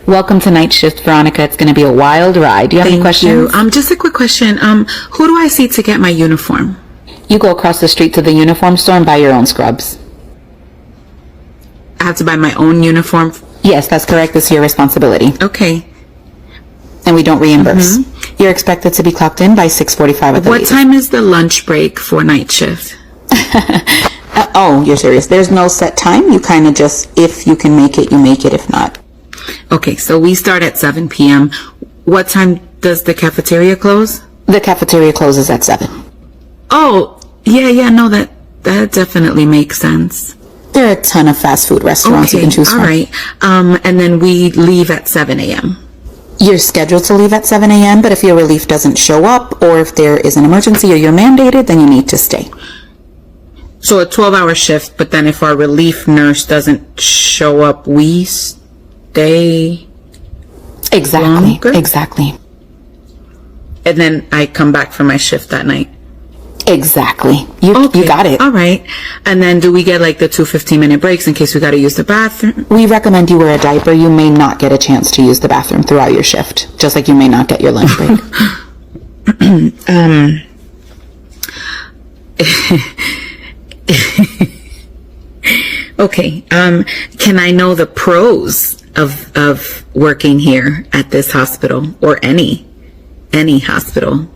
Welcome to Night Shift, Veronica. It's going to be a wild ride. Do you have any questions? Thank you. Just a quick question. Who do I see to get my uniform? You go across the street to the uniform store and buy your own scrubs. I have to buy my own uniform? Yes, that's correct. It's your responsibility. Okay. And we don't reimburse. You're expected to be clocked in by 6:45 at the What latest. time is the lunch break for night shift? Oh, you're serious. There's no set time. You kind of just, if you can make it, you make it. If not. Okay, so we start at 7 p.m. What time does the cafeteria close? The cafeteria closes at 7. Oh, yeah, no, that definitely makes sense. There are a ton of fast food restaurants you can choose from. All right. And then we leave at 7 a.m. You're scheduled to leave at 7 a.m., but if your relief doesn't show up, or if there is an emergency or you're mandated, then you need to stay. So a 12-hour shift, but then if our relief nurse doesn't show up, we stay Exactly. longer? Exactly. And then I come back for my shift that night. Exactly. You got it. All right. And then do we get like the 2 15-minute breaks in case we got to use the bathroom? We recommend you wear a diaper. You may not get a chance to use the bathroom throughout your shift, just like you may not get your lunch break. Okay. Can I know the pros of working here at this hospital or any hospital?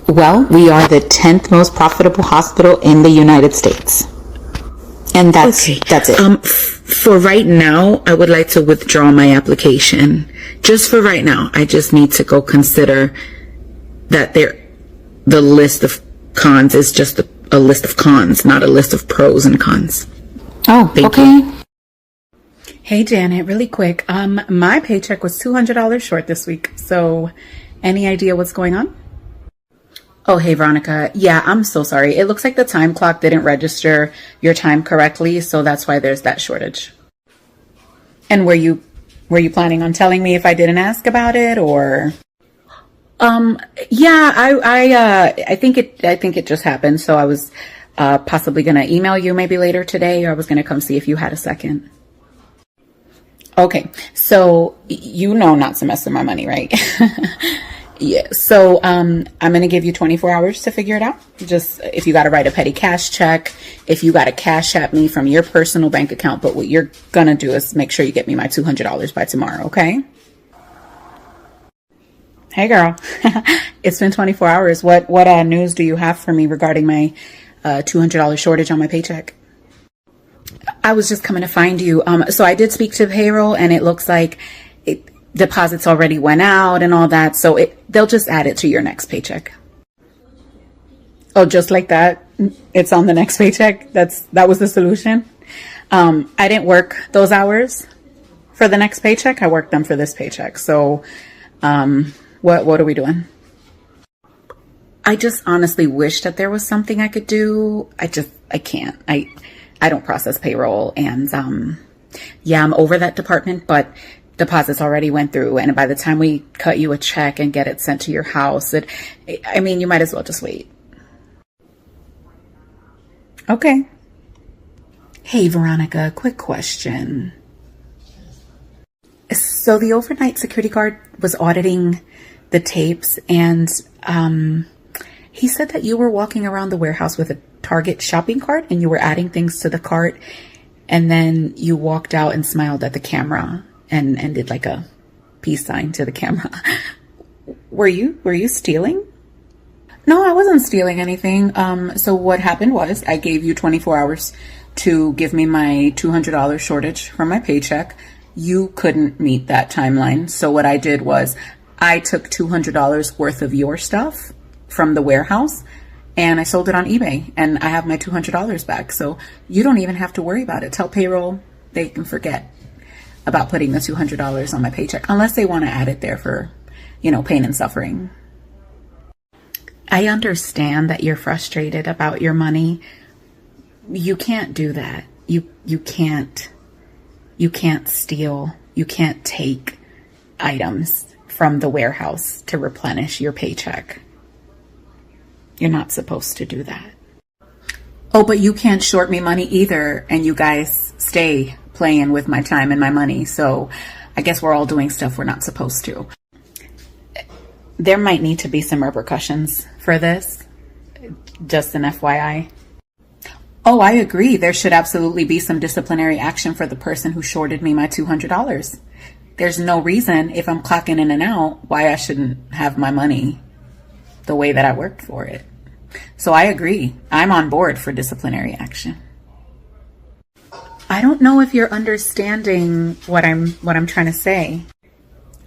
Well, we are the 10th most profitable hospital in the United States. And that's it. For right now, I would like to withdraw my application. Just for right now, I just need to go consider that the list of cons is just a list of cons, not a list of pros and cons. Oh, Thank okay. you. Hey Janet, really quick. My paycheck was $200 short this week. So any idea what's going on? Oh, hey Veronica. Yeah, I'm so sorry. It looks like the time clock didn't register your time correctly, so that's why there's that shortage. And were you planning on telling me if I didn't ask about it, or? Yeah, I think it just happened. So I was possibly gonna email you maybe later today, or I was gonna come see if you had a second. Okay, so you know not to mess with my money, right? Yeah, so I'm going to give you 24 hours to figure it out. Just if you got to write a petty cash check, if you got to cash at me from your personal bank account, but what you're going to do is make sure you get me my $200 by tomorrow, okay? Hey girl, it's been 24 hours. What news do you have for me regarding my $200 shortage on my paycheck? I was just coming to find you. So I did speak to payroll, and it looks like deposits already went out and all that. So they'll just add it to your next paycheck. Oh, just like that? It's on the next paycheck? That was the solution? I didn't work those hours for the next paycheck. I worked them for this paycheck. So what are we doing? I just honestly wish that there was something I could do. I can't. I don't process payroll, and yeah, I'm over that department, but deposits already went through, and by the time we cut you a check and get it sent to your house, you might as well just wait. Okay. Hey Veronica, quick question. So the overnight security guard was auditing the tapes, and he said that you were walking around the warehouse with a Target shopping cart and you were adding things to the cart, and then you walked out and smiled at the camera and did like a peace sign to the camera. Were you stealing? No, I wasn't stealing anything. So what happened was I gave you 24 hours to give me my $200 shortage from my paycheck. You couldn't meet that timeline. So what I did was I took $200 worth of your stuff from the warehouse and I sold it on eBay, and I have my $200 back. So you don't even have to worry about it. Tell payroll they can forget about putting the $200 on my paycheck, unless they want to add it there for, pain and suffering. I understand that you're frustrated about your money. You can't do that. You can't steal. You can't take items from the warehouse to replenish your paycheck. You're not supposed to do that. Oh, but you can't short me money either, and you guys stay playing with my time and my money. So I guess we're all doing stuff we're not supposed to. There might need to be some repercussions for this. Just an FYI. Oh, I agree. There should absolutely be some disciplinary action for the person who shorted me my $200. There's no reason, if I'm clocking in and out, why I shouldn't have my money the way that I worked for it. So I agree. I'm on board for disciplinary action. I don't know if you're understanding what I'm trying to say.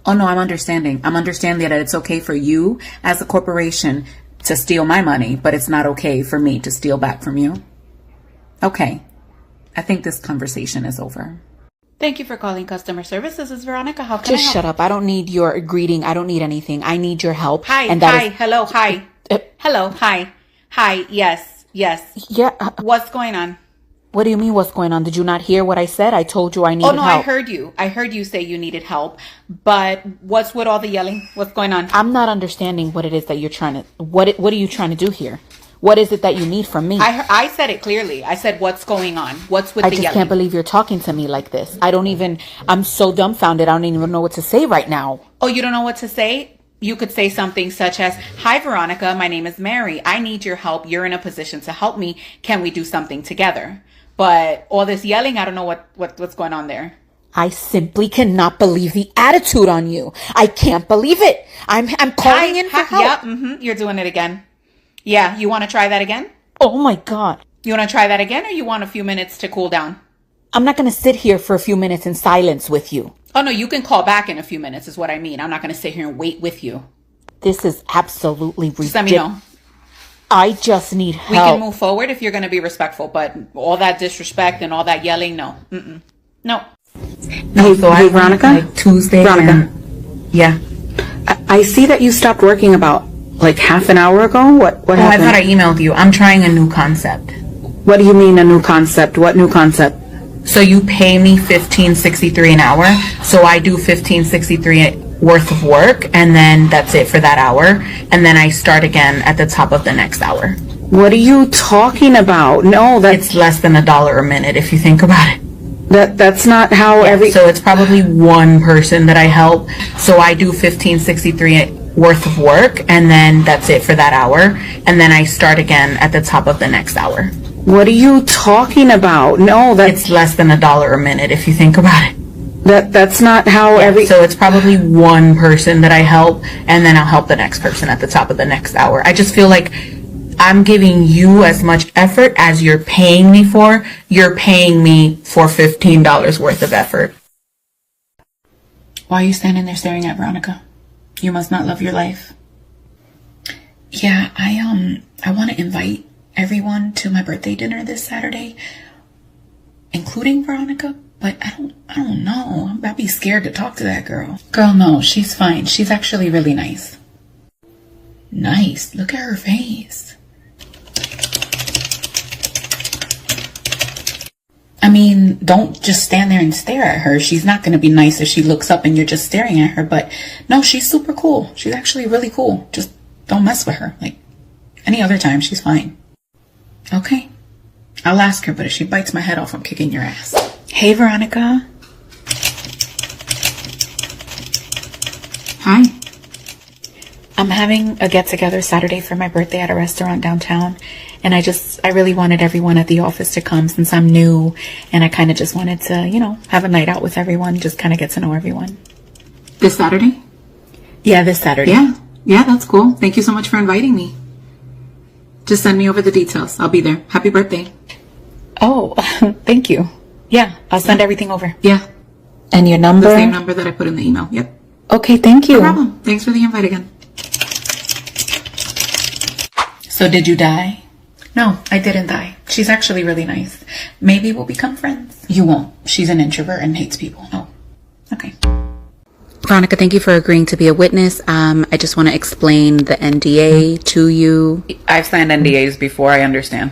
Oh no, I'm understanding. I'm understanding that it's okay for you as a corporation to steal my money, but it's not okay for me to steal back from you. Okay. I think this conversation is over. Thank you for calling customer service. This is Veronica. How can Just I help? shut up. I don't need your greeting. I don't need anything. I need your help. Hi, and that hi, is- hello, hi. Hello, hi. Hi, yes. Yeah. What's going on? What do you mean what's going on? Did you not hear what I said? I told you I needed Oh, no, help. I heard you. I heard you say you needed help. But what's with all the yelling? What's going on? I'm not understanding what it is that you're trying to, what are you trying to do here? What is it that you need from me? I said it clearly. I said, what's going on? What's with I the just yelling? can't believe you're talking to me like this. I'm so dumbfounded. I don't even know what to say right now. Oh, you don't know what to say? You could say something such as, hi, Veronica, my name is Mary. I need your help. You're in a position to help me. Can we do something together? But all this yelling, I don't know what's going on there. I simply cannot believe the attitude on you. I can't believe it. I'm calling in for help. Yep, you're doing it again. Yeah, you want to try that again? Oh my God. You want to try that again, or you want a few minutes to cool down? I'm not going to sit here for a few minutes in silence with you. Oh, no, you can call back in a few minutes is what I mean. I'm not going to sit here and wait with you. This is absolutely ridiculous. Just let me know. I just need help. We can move forward if you're going to be respectful, but all that disrespect and all that yelling, no. No. No, so Hey, Veronica? like Tuesday. Veronica. Yeah. I see that you stopped working about like half an hour ago. What Oh, I happened? thought I emailed you. I'm trying a new concept. What do you mean a new concept? What new concept? So you pay me $15.63 an hour. So I do $15.63 worth of work, and then that's it for that hour. And then I start again at the top of the next hour. What are you talking about? No, It's less than $1 a minute if you think about it. that's not how So it's probably one person that I help. So I do $15.63 worth of work, and then that's it for that hour. And then I start again at the top of the next hour. What are you talking about? No, It's less than $1 a minute if you think about it. that's not how So it's probably one person that I help, and then I'll help the next person at the top of the next hour. I just feel like I'm giving you as much effort as you're paying me for. You're paying me for $15 worth of effort. Why are you standing there staring at Veronica? You must not love your life. Yeah, I want to invite everyone to my birthday dinner this Saturday, including Veronica, but I don't know. I'd be scared to talk to that girl. Girl, no, she's fine. She's actually really nice. Nice. Look at her face. I mean, don't just stand there and stare at her. She's not going to be nice if she looks up and you're just staring at her. But no, she's super cool. She's actually really cool. Just don't mess with her. Like any other time, she's fine. Okay. I'll ask her, but if she bites my head off, I'm kicking your ass. Hey, Veronica. Hi. I'm having a get-together Saturday for my birthday at a restaurant downtown. And I really wanted everyone at the office to come since I'm new. And I kind of just wanted to, have a night out with everyone, just kind of get to know everyone. This Saturday? Yeah, this Saturday. Yeah, that's cool. Thank you so much for inviting me. Just send me over the details. I'll be there. Happy birthday. Oh, thank you. Yeah, I'll send everything over. Yeah. And your number? The same number that I put in the email. Yep. Okay, thank you. No problem. Thanks for the invite again. So did you die? No, I didn't die. She's actually really nice. Maybe we'll become friends. You won't. She's an introvert and hates people. Oh, okay. Veronica, thank you for agreeing to be a witness. I just want to explain the NDA to you. I've signed NDAs before. I understand.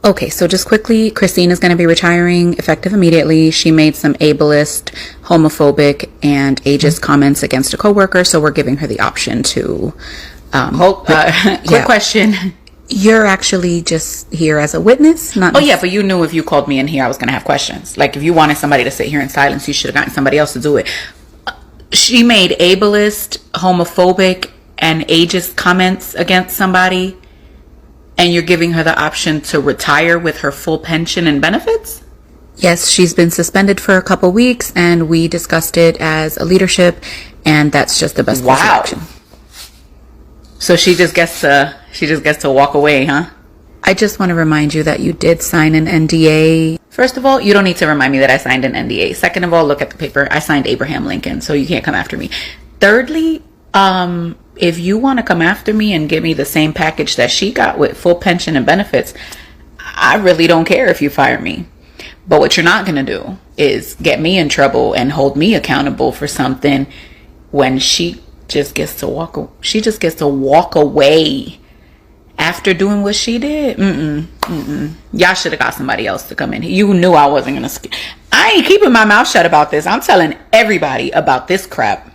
Okay, so just quickly, Christine is going to be retiring effective immediately. She made some ableist, homophobic, and ageist comments against a coworker, so we're giving her the option to... Quick question. You're actually just here as a witness, not. Oh yeah, but you knew if you called me in here, I was going to have questions. Like if you wanted somebody to sit here in silence, you should have gotten somebody else to do it. She made ableist, homophobic, and ageist comments against somebody, and you're giving her the option to retire with her full pension and benefits? Yes, she's been suspended for a couple weeks, and we discussed it as a leadership, and that's just the best course of action. So she just gets to walk away, huh? I just want to remind you that you did sign an NDA. First of all, you don't need to remind me that I signed an NDA. Second of all, look at the paper. I signed Abraham Lincoln, so you can't come after me. Thirdly, if you want to come after me and give me the same package that she got with full pension and benefits, I really don't care if you fire me. But what you're not going to do is get me in trouble and hold me accountable for something when she just gets to walk away after doing what she did. Y'all should have got somebody else to come in. You knew I wasn't gonna. I ain't keeping my mouth shut about this. I'm telling everybody about this crap.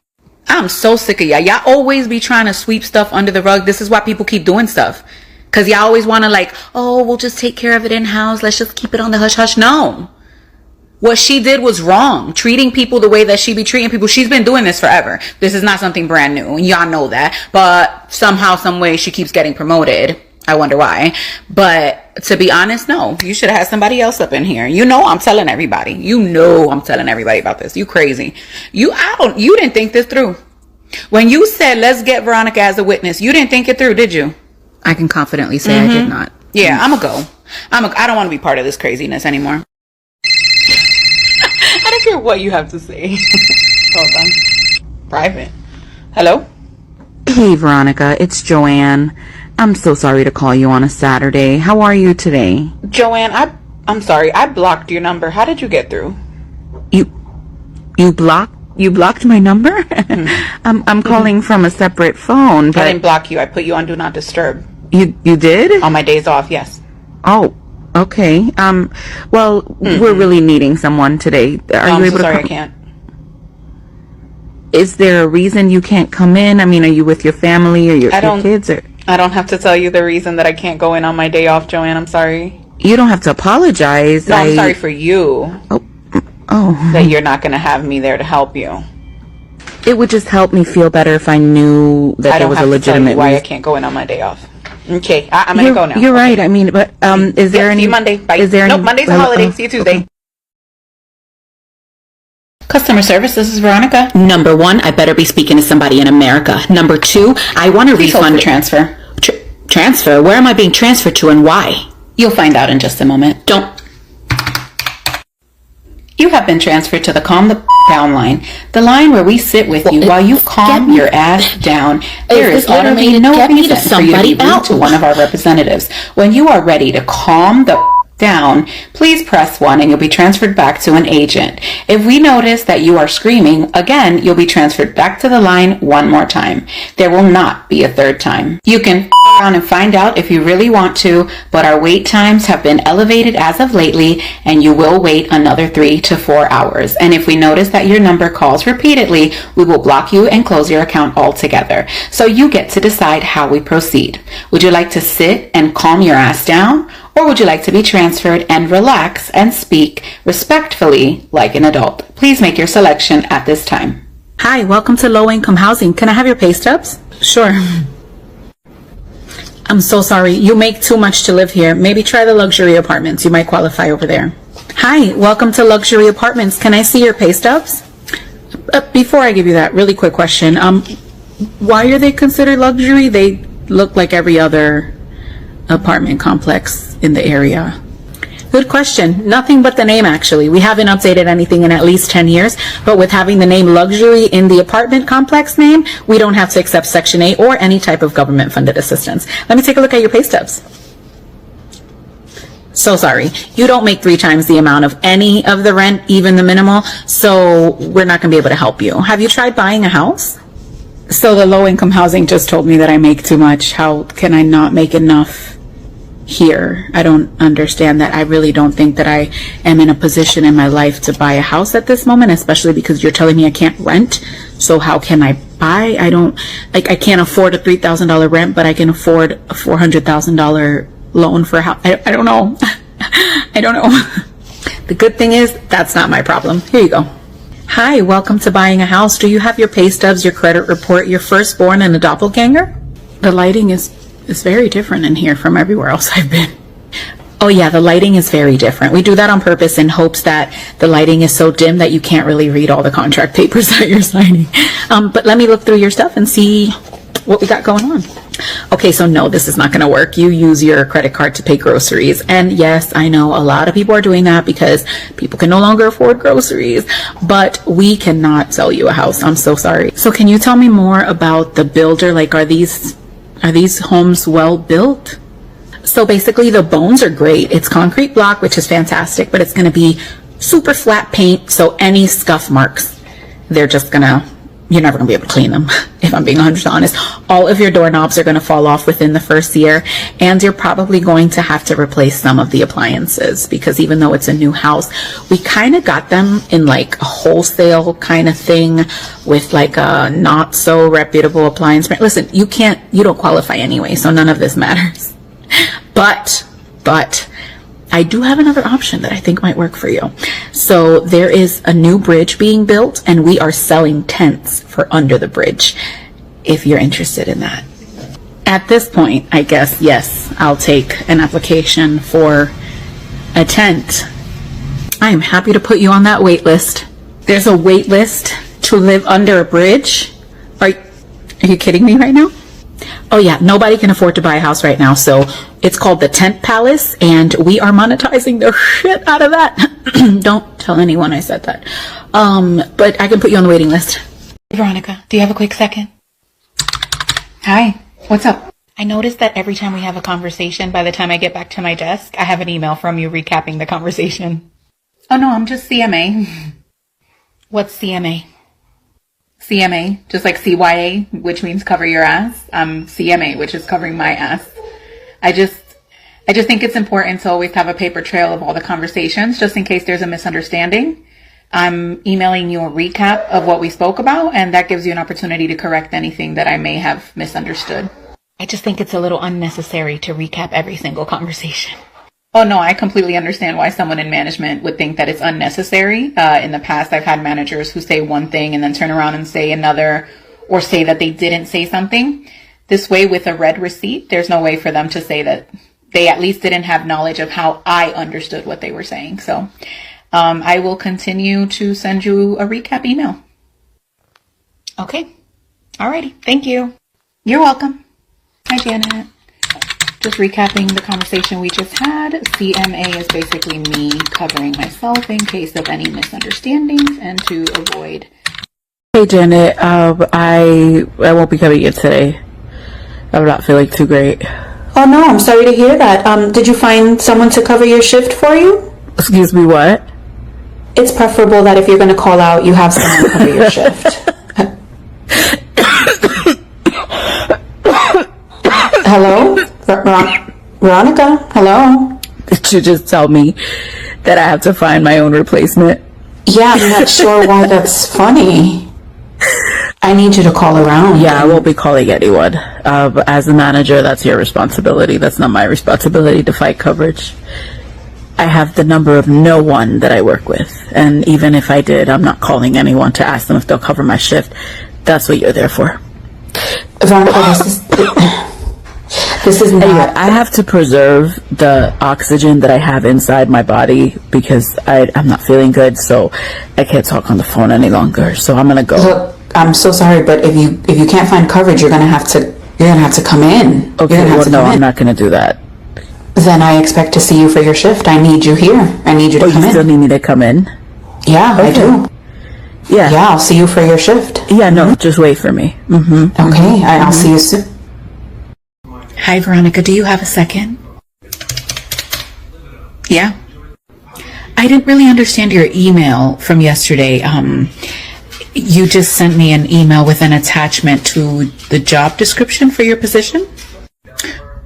I'm so sick of y'all. Y'all always be trying to sweep stuff under the rug. This is why people keep doing stuff. Cause y'all always want to like, oh, we'll just take care of it in house. Let's just keep it on the hush hush. No. What she did was wrong. Treating people the way that she be treating people. She's been doing this forever. This is not something brand new. And y'all know that. But somehow, some way, she keeps getting promoted. I wonder why. But to be honest, no. You should have had somebody else up in here. You know I'm telling everybody. You know I'm telling everybody about this. You crazy. You didn't think this through. When you said, let's get Veronica as a witness, you didn't think it through, did you? I can confidently say I did not. Yeah, I'm going to go. I don't want to be part of this craziness anymore. I don't care what you have to say. Hold on. Private. Hello? Hey, Veronica, it's Joanne. I'm so sorry to call you on a Saturday. How are you today? Joanne, I'm sorry. I blocked your number. How did you get through? You blocked my number? I'm calling from a separate phone. But I didn't block you. I put you on Do Not Disturb. You did? On my days off, yes. Oh, okay. Well, we're really needing someone today. Are you able to sorry, come? I can't. Is there a reason you can't come in? I mean, are you with your family or your kids? Or I don't have to tell you the reason that I can't go in on my day off, Joanne. I'm sorry. you don't have to apologize. No, I'm sorry for you. Oh. That you're not going to have me there to help you. It would just help me feel better if I knew that there was a legitimate why I reason. can't go in on my day off. Okay, I'm going to go now. You're right. I mean, but is there any? See you Monday. Bye. Is there nope, any? Monday's a holiday. See you Tuesday. Okay. Customer service, this is Veronica. Number one, I better be speaking to somebody in America. Number two, I want a Please hold refund. for transfer. Transfer? Where am I being transferred to and why? You'll find out in just a moment. You have been transferred to the Calm the Down line, the line where we sit with you while you calm your ass down. There is utterly no reason for you to be rude to one of our representatives. When you are ready to calm the down, please press 1 and you'll be transferred back to an agent. If we notice that you are screaming, again, you'll be transferred back to the line one more time. There will not be a third time. You can around and find out if you really want to, but our wait times have been elevated as of lately, and you will wait another 3 to 4 hours. And if we notice that your number calls repeatedly, we will block you and close your account altogether. So you get to decide how we proceed. Would you like to sit and calm your ass down? Or would you like to be transferred and relax and speak respectfully like an adult? Please make your selection at this time. Hi, welcome to Low Income Housing. Can I have your pay stubs? Sure. I'm so sorry. You make too much to live here. Maybe try the luxury apartments. You might qualify over there. Hi, welcome to Luxury Apartments. Can I see your pay stubs? Before I give you that, really quick question. Why are they considered luxury? They look like every other apartment complex in the area. Good question. Nothing but the name, actually. We haven't updated anything in at least 10 years, but with having the name luxury in the apartment complex name, we don't have to accept Section 8 or any type of government-funded assistance. Let me take a look at your pay stubs. So sorry. You don't make 3 times the amount of any of the rent, even the minimal, so we're not going to be able to help you. Have you tried buying a house? So the low-income housing just told me that I make too much. How can I not make enough here? I don't understand that. I really don't think that I am in a position in my life to buy a house at this moment, especially because you're telling me I can't rent. So how can I buy. I don't, like, I can't afford a $3,000 rent, but I can afford a $400,000 loan for a house. I don't know. I don't know. The good thing is, that's not my problem. Here you go. Hi, welcome to buying a house. Do you have your pay stubs, your credit report, your firstborn, and a doppelganger? The lighting is very different in here from everywhere else I've been. Oh yeah, the lighting is very different. We do that on purpose in hopes that the lighting is so dim that you can't really read all the contract papers that you're signing. But let me look through your stuff and see what we got going on. Okay, so no, this is not going to work. You use your credit card to pay groceries. And yes, I know a lot of people are doing that because people can no longer afford groceries, but we cannot sell you a house. I'm so sorry. So can you tell me more about the builder? Like, are these homes well built? So basically the bones are great. It's concrete block, which is fantastic, but it's going to be super flat paint. So any scuff marks, you're never going to be able to clean them, if I'm being 100% honest. All of your doorknobs are going to fall off within the first year, and you're probably going to have to replace some of the appliances because even though it's a new house, we kind of got them in like a wholesale kind of thing with like a not so reputable appliance brand. Listen, you don't qualify anyway, so none of this matters. But I do have another option that I think might work for you. So there is a new bridge being built and we are selling tents for under the bridge if you're interested in that. At this point, I guess, yes, I'll take an application for a tent. I am happy to put you on that wait list. There's a wait list to live under a bridge. Are you kidding me right now? Oh yeah, nobody can afford to buy a house right now, so it's called the Tent Palace, and we are monetizing the shit out of that. Don't tell anyone I said that. But I can put you on the waiting list. Veronica, do you have a quick second? Hi, what's up? I noticed that every time we have a conversation, by the time I get back to my desk, I have an email from you recapping the conversation. Oh no, I'm just CMA. What's CMA? CMA, just like CYA, which means cover your ass. I'm CMA, which is covering my ass. I just think it's important to always have a paper trail of all the conversations, just in case there's a misunderstanding. I'm emailing you a recap of what we spoke about, and that gives you an opportunity to correct anything that I may have misunderstood. I just think it's a little unnecessary to recap every single conversation. Oh no, I completely understand why someone in management would think that it's unnecessary. In the past, I've had managers who say one thing and then turn around and say another, or say that they didn't say something. This way, with a red receipt, there's no way for them to say that they at least didn't have knowledge of how I understood what they were saying. So I will continue to send you a recap email. Okay. Alrighty. Thank you. You're welcome. Hi, Janet. Just recapping the conversation we just had. CMA is basically me covering myself in case of any misunderstandings and to avoid. Hey Janet, I won't be coming in today. I'm not feeling too great. Oh no, I'm sorry to hear that. Did you find someone to cover your shift for you? Excuse me, what? It's preferable that if you're going to call out, you have someone cover your shift. Hello? Veronica? Hello? Did you just tell me that I have to find my own replacement? Yeah, I'm not sure why that's funny. I need you to call around. Yeah, I won't be calling anyone. As a manager, that's your responsibility. That's not my responsibility to fight coverage. I have the number of no one that I work with. And even if I did, I'm not calling anyone to ask them if they'll cover my shift. That's what you're there for. Veronica, this is not... Anyway, I have to preserve the oxygen that I have inside my body because I'm not feeling good, so I can't talk on the phone any longer. So I'm gonna go. Look, I'm so sorry, but if you can't find coverage, you're gonna have to come in. Okay, well, no, I'm not gonna do that. Then I expect to see you for your shift. I need you here. I need you to come in. You still need me to come in? Yeah, okay. I do. Yeah. Yeah, I'll see you for your shift. Yeah, no, just wait for me. Mm-hmm. Okay, I'll see you soon. Hi, Veronica. Do you have a second? Yeah. I didn't really understand your email from yesterday. You just sent me an email with an attachment to the job description for your position?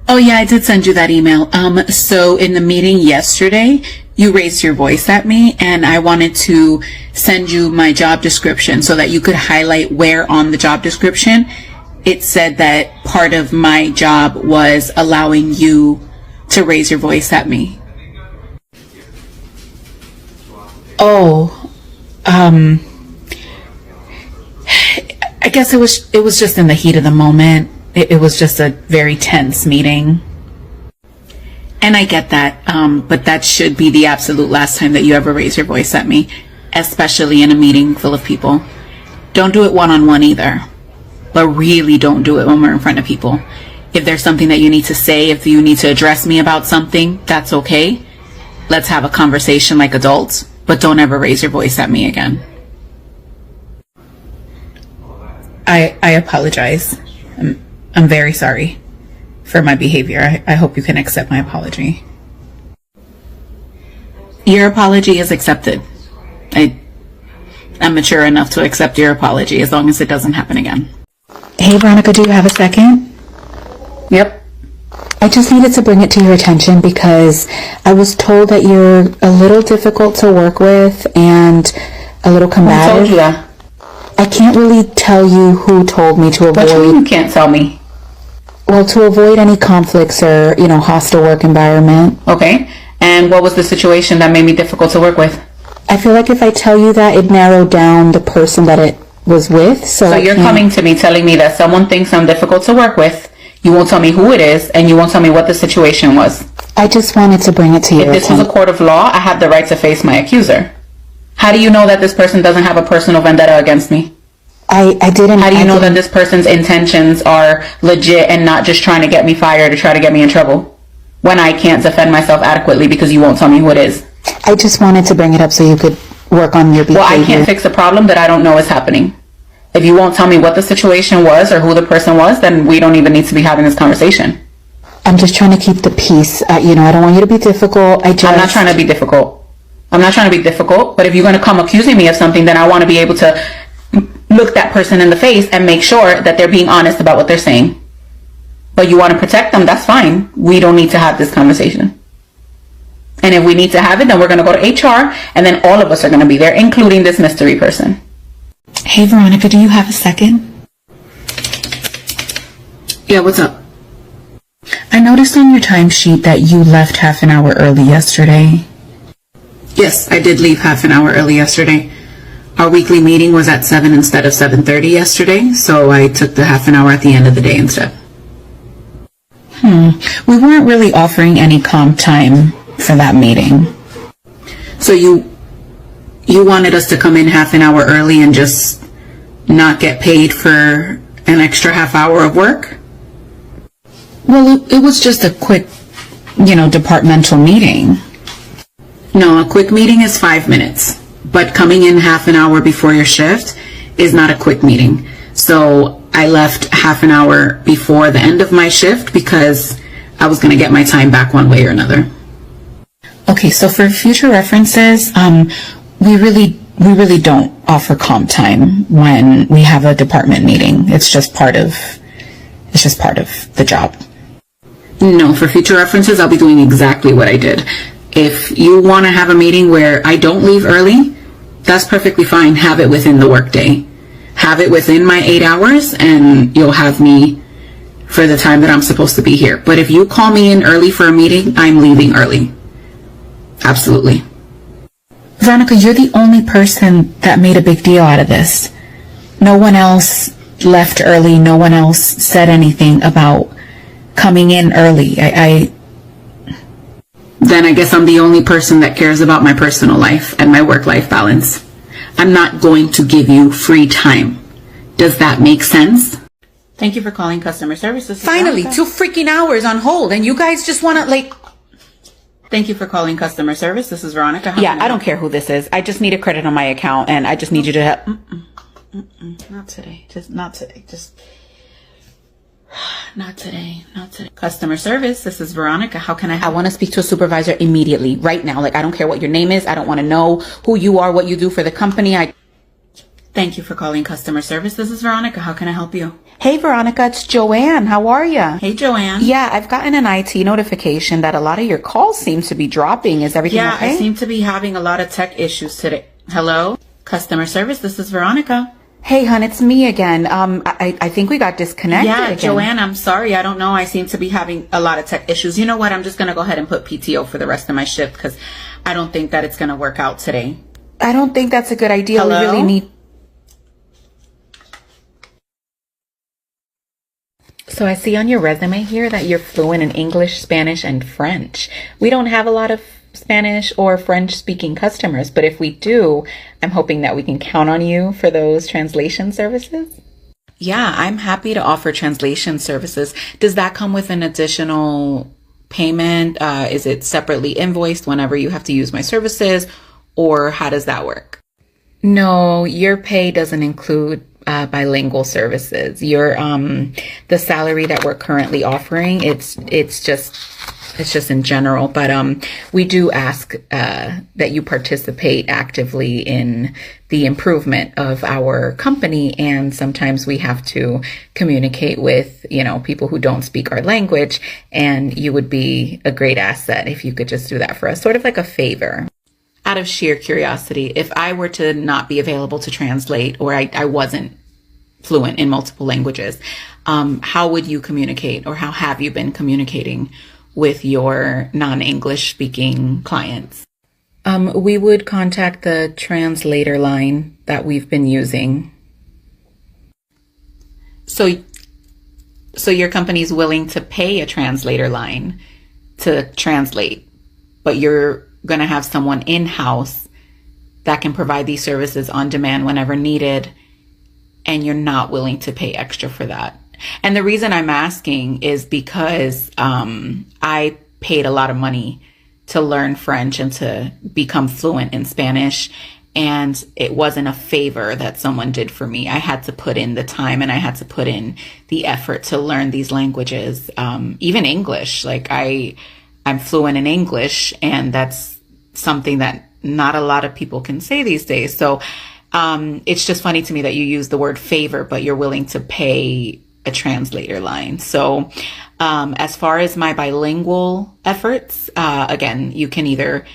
Oh, yeah, I did send you that email. So in the meeting yesterday, you raised your voice at me, and I wanted to send you my job description so that you could highlight where on the job description it said that part of my job was allowing you to raise your voice at me. Oh, I guess it was just in the heat of the moment. It was just a very tense meeting. And I get that, but that should be the absolute last time that you ever raise your voice at me, especially in a meeting full of people. Don't do it one-on-one either, but really don't do it when we're in front of people. If there's something that you need to say, if you need to address me about something, that's okay. Let's have a conversation like adults, but don't ever raise your voice at me again. I apologize. I'm very sorry for my behavior. I hope you can accept my apology. Your apology is accepted. I'm mature enough to accept your apology as long as it doesn't happen again. Hey, Veronica, do you have a second? Yep. I just needed to bring it to your attention because I was told that you're a little difficult to work with and a little combative. Who told you that? I can't really tell you who told me to What you mean avoid, you can't tell me? well, to avoid any conflicts or, hostile work environment. Okay. And what was the situation that made me difficult to work with? I feel like if I tell you that, it narrowed down the person that it was with. So you're coming to me telling me that someone thinks I'm difficult to work with, you won't tell me who it is, and you won't tell me what the situation was. I just wanted to bring it to your If this was attention. a court of law, I have the right to face my accuser. How do you know that this person doesn't have a personal vendetta against me? I didn't. How do you I know that didn't- this person's intentions are legit and not just trying to get me fired or try to get me in trouble when I can't defend myself adequately because you won't tell me who it is? I just wanted to bring it up so you could work on your behavior. Well, I can't fix a problem that I don't know is happening. If you won't tell me what the situation was or who the person was, then we don't even need to be having this conversation. I'm just trying to keep the peace. I don't want you to be difficult. I'm not trying to be difficult. I'm not trying to be difficult, but if you're going to come accusing me of something, then I want to be able to look that person in the face and make sure that they're being honest about what they're saying. But you want to protect them, that's fine. We don't need to have this conversation. And if we need to have it, then we're going to go to HR, and then all of us are going to be there, including this mystery person. Hey, Veronica, do you have a second? Yeah, what's up? I noticed on your timesheet that you left half an hour early yesterday. Yes, I did leave half an hour early yesterday. Our weekly meeting was at 7 instead of 7:30 yesterday, so I took the half an hour at the end of the day instead. We weren't really offering any comp time for that meeting. So you wanted us to come in half an hour early and just not get paid for an extra half hour of work? Well, it was just a quick, departmental meeting. No, a quick meeting is 5 minutes, but coming in half an hour before your shift is not a quick meeting. So I left half an hour before the end of my shift because I was going to get my time back one way or another. Okay, so for future references, we really don't offer comp time when we have a department meeting. It's just part of the job. No, for future references, I'll be doing exactly what I did. If you want to have a meeting where I don't leave early, that's perfectly fine. Have it within the workday. Have it within my 8 hours, and you'll have me for the time that I'm supposed to be here. But if you call me in early for a meeting, I'm leaving early. Absolutely. Veronica, you're the only person that made a big deal out of this. No one else left early. No one else said anything about coming in early. Then I guess I'm the only person that cares about my personal life and my work-life balance. I'm not going to give you free time. Does that make sense? Thank you for calling customer services. Finally, 2 freaking hours on hold, and you guys just want to, Thank you for calling customer service. This is Veronica. How Yeah, can I don't care who this is. I just need a credit on my account, and I just need you to help. Not today. Just not today. Just not today. Not today. Customer service. This is Veronica. How can I I help? want to speak to a supervisor immediately, right now. I don't care what your name is. I don't want to know who you are, what you do for the company. Thank you for calling customer service. This is Veronica. How can I help you? Hey, Veronica, it's Joanne. How are ya? Hey, Joanne. Yeah, I've gotten an IT notification that a lot of your calls seem to be dropping. Is everything Yeah, okay? I seem to be having a lot of tech issues today. Hello? Customer service. This is Veronica. Hey, hun, it's me again. I think we got disconnected Yeah, again. Joanne, I'm sorry. I don't know. I seem to be having a lot of tech issues. You know what? I'm just going to go ahead and put PTO for the rest of my shift because I don't think that it's going to work out today. I don't think that's a good idea. Hello? We really need... So I see on your resume here that you're fluent in English, Spanish, and French. We don't have a lot of Spanish or French speaking customers, but if we do, I'm hoping that we can count on you for those translation services. Yeah, I'm happy to offer translation services. Does that come with an additional payment? Is it separately invoiced whenever you have to use my services, or how does that work? No, your pay doesn't include bilingual services. Your the salary that we're currently offering, it's just in general, but we do ask that you participate actively in the improvement of our company, and sometimes we have to communicate with, people who don't speak our language, and you would be a great asset if you could just do that for us, sort of like a favor. Out of sheer curiosity, if I were to not be available to translate, or I wasn't fluent in multiple languages, how would you communicate, or how have you been communicating with your non-English speaking clients? We would contact the translator line that we've been using. So your company's willing to pay a translator line to translate, but you're going to have someone in-house that can provide these services on demand whenever needed, and you're not willing to pay extra for that. And the reason I'm asking is because I paid a lot of money to learn French and to become fluent in Spanish, and it wasn't a favor that someone did for me. I had to put in the time, and I had to put in the effort to learn these languages, even English. Like I'm fluent in English, and that's something that not a lot of people can say these days. So it's just funny to me that you use the word favor, but you're willing to pay a translator line. So as far as my bilingual efforts, again, you can either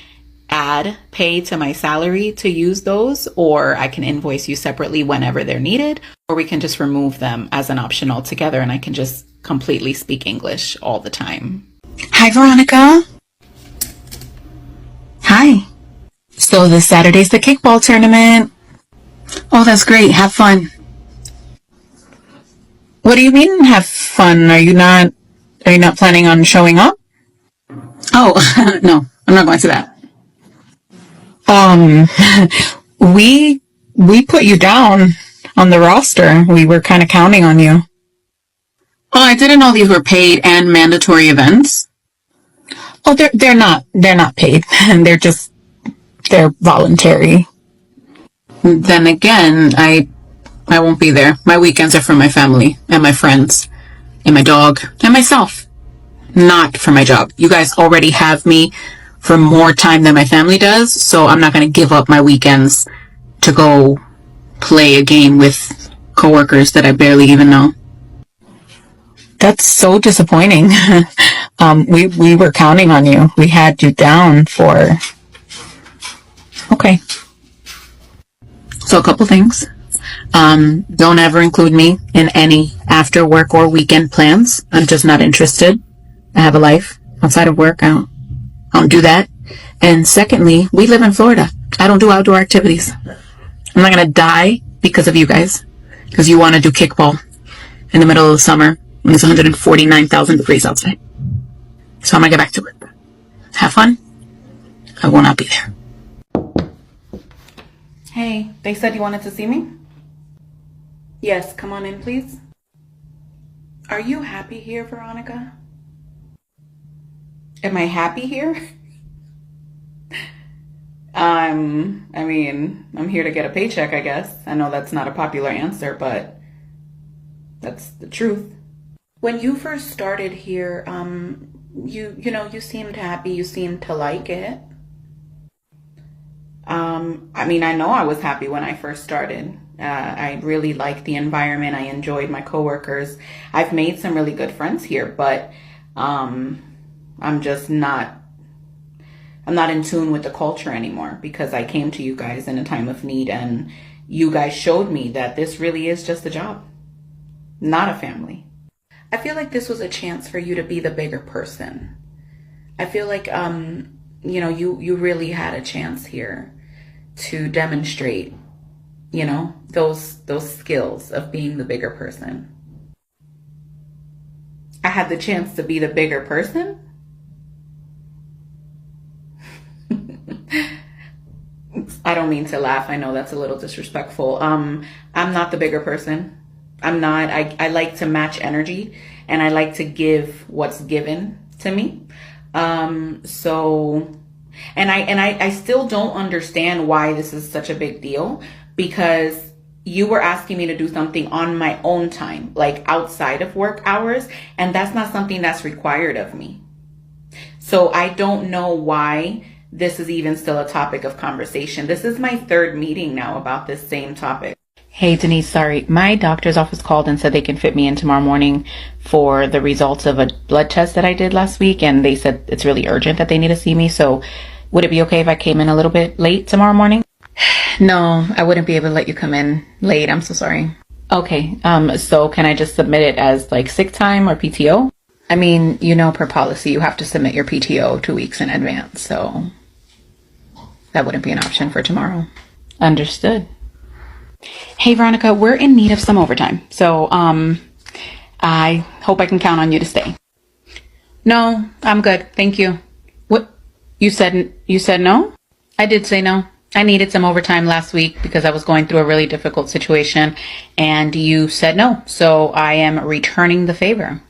add pay to my salary to use those, or I can invoice you separately whenever they're needed, or we can just remove them as an option altogether, and I can just completely speak English all the time. Hi, Veronica. Hi. So this Saturday's the kickball tournament. Oh, that's great. Have fun. What do you mean have fun? Are you not planning on showing up? Oh, no, I'm not going to that. We put you down on the roster. We were kind of counting on you. Oh, I didn't know these were paid and mandatory events. Oh, they're not paid. They're voluntary. Then again, I won't be there. My weekends are for my family and my friends and my dog and myself, not for my job. You guys already have me for more time than my family does, so I'm not going to give up my weekends to go play a game with coworkers that I barely even know. That's so disappointing. We were counting on you. We had you down for... Okay. So a couple things. Don't ever include me in any after work or weekend plans. I'm just not interested. I have a life outside of work. I don't do that. And secondly, we live in Florida. I don't do outdoor activities. I'm not going to die because of you guys. Because you want to do kickball in the middle of the summer when it's 149,000 degrees outside. So I'm going to get back to work. Have fun. I will not be there. Hey, they said you wanted to see me? Yes, come on in, please. Are you happy here, Veronica? Am I happy here? I'm here to get a paycheck, I guess. I know that's not a popular answer, but that's the truth. When you first started here, you seemed happy, you seemed to like it. I know I was happy when I first started. I really like the environment. I enjoyed my coworkers. I've made some really good friends here, but I'm just not, I'm not in tune with the culture anymore because I came to you guys in a time of need and you guys showed me that this really is just a job, not a family. I feel like this was a chance for you to be the bigger person. I feel like, you know, you really had a chance here to demonstrate, you know, those skills of being the bigger person. I had the chance to be the bigger person? I don't mean to laugh. I know that's a little disrespectful. I'm not the bigger person. I'm not. I like to match energy and I like to give what's given to me. So, and I still don't understand why this is such a big deal, because you were asking me to do something on my own time, like outside of work hours, and that's not something that's required of me. So I don't know why this is even still a topic of conversation. This is my third meeting now about this same topic. Hey, Denise, sorry. My doctor's office called and said they can fit me in tomorrow morning for the results of a blood test that I did last week. And they said it's really urgent that they need to see me. So would it be okay if I came in a little bit late tomorrow morning? No, I wouldn't be able to let you come in late. I'm so sorry. Okay. So can I just submit it as like sick time or PTO? I mean, you know, per policy, you have to submit your PTO 2 weeks in advance. So that wouldn't be an option for tomorrow. Understood. Hey, Veronica, we're in need of some overtime. So, I hope I can count on you to stay. No, I'm good. Thank you. What? You said no? I did say no. I needed some overtime last week because I was going through a really difficult situation and you said no. So I am returning the favor.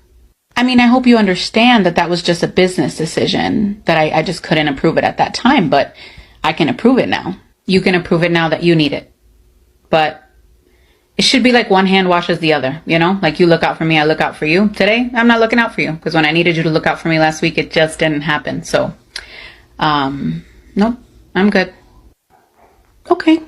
I mean, I hope you understand that that was just a business decision, that I just couldn't approve it at that time, but I can approve it now. You can approve it now that you need it. But it should be like one hand washes the other, you know? Like you look out for me, I look out for you. Today, I'm not looking out for you because when I needed you to look out for me last week, it just didn't happen. So, nope, I'm good. Okay.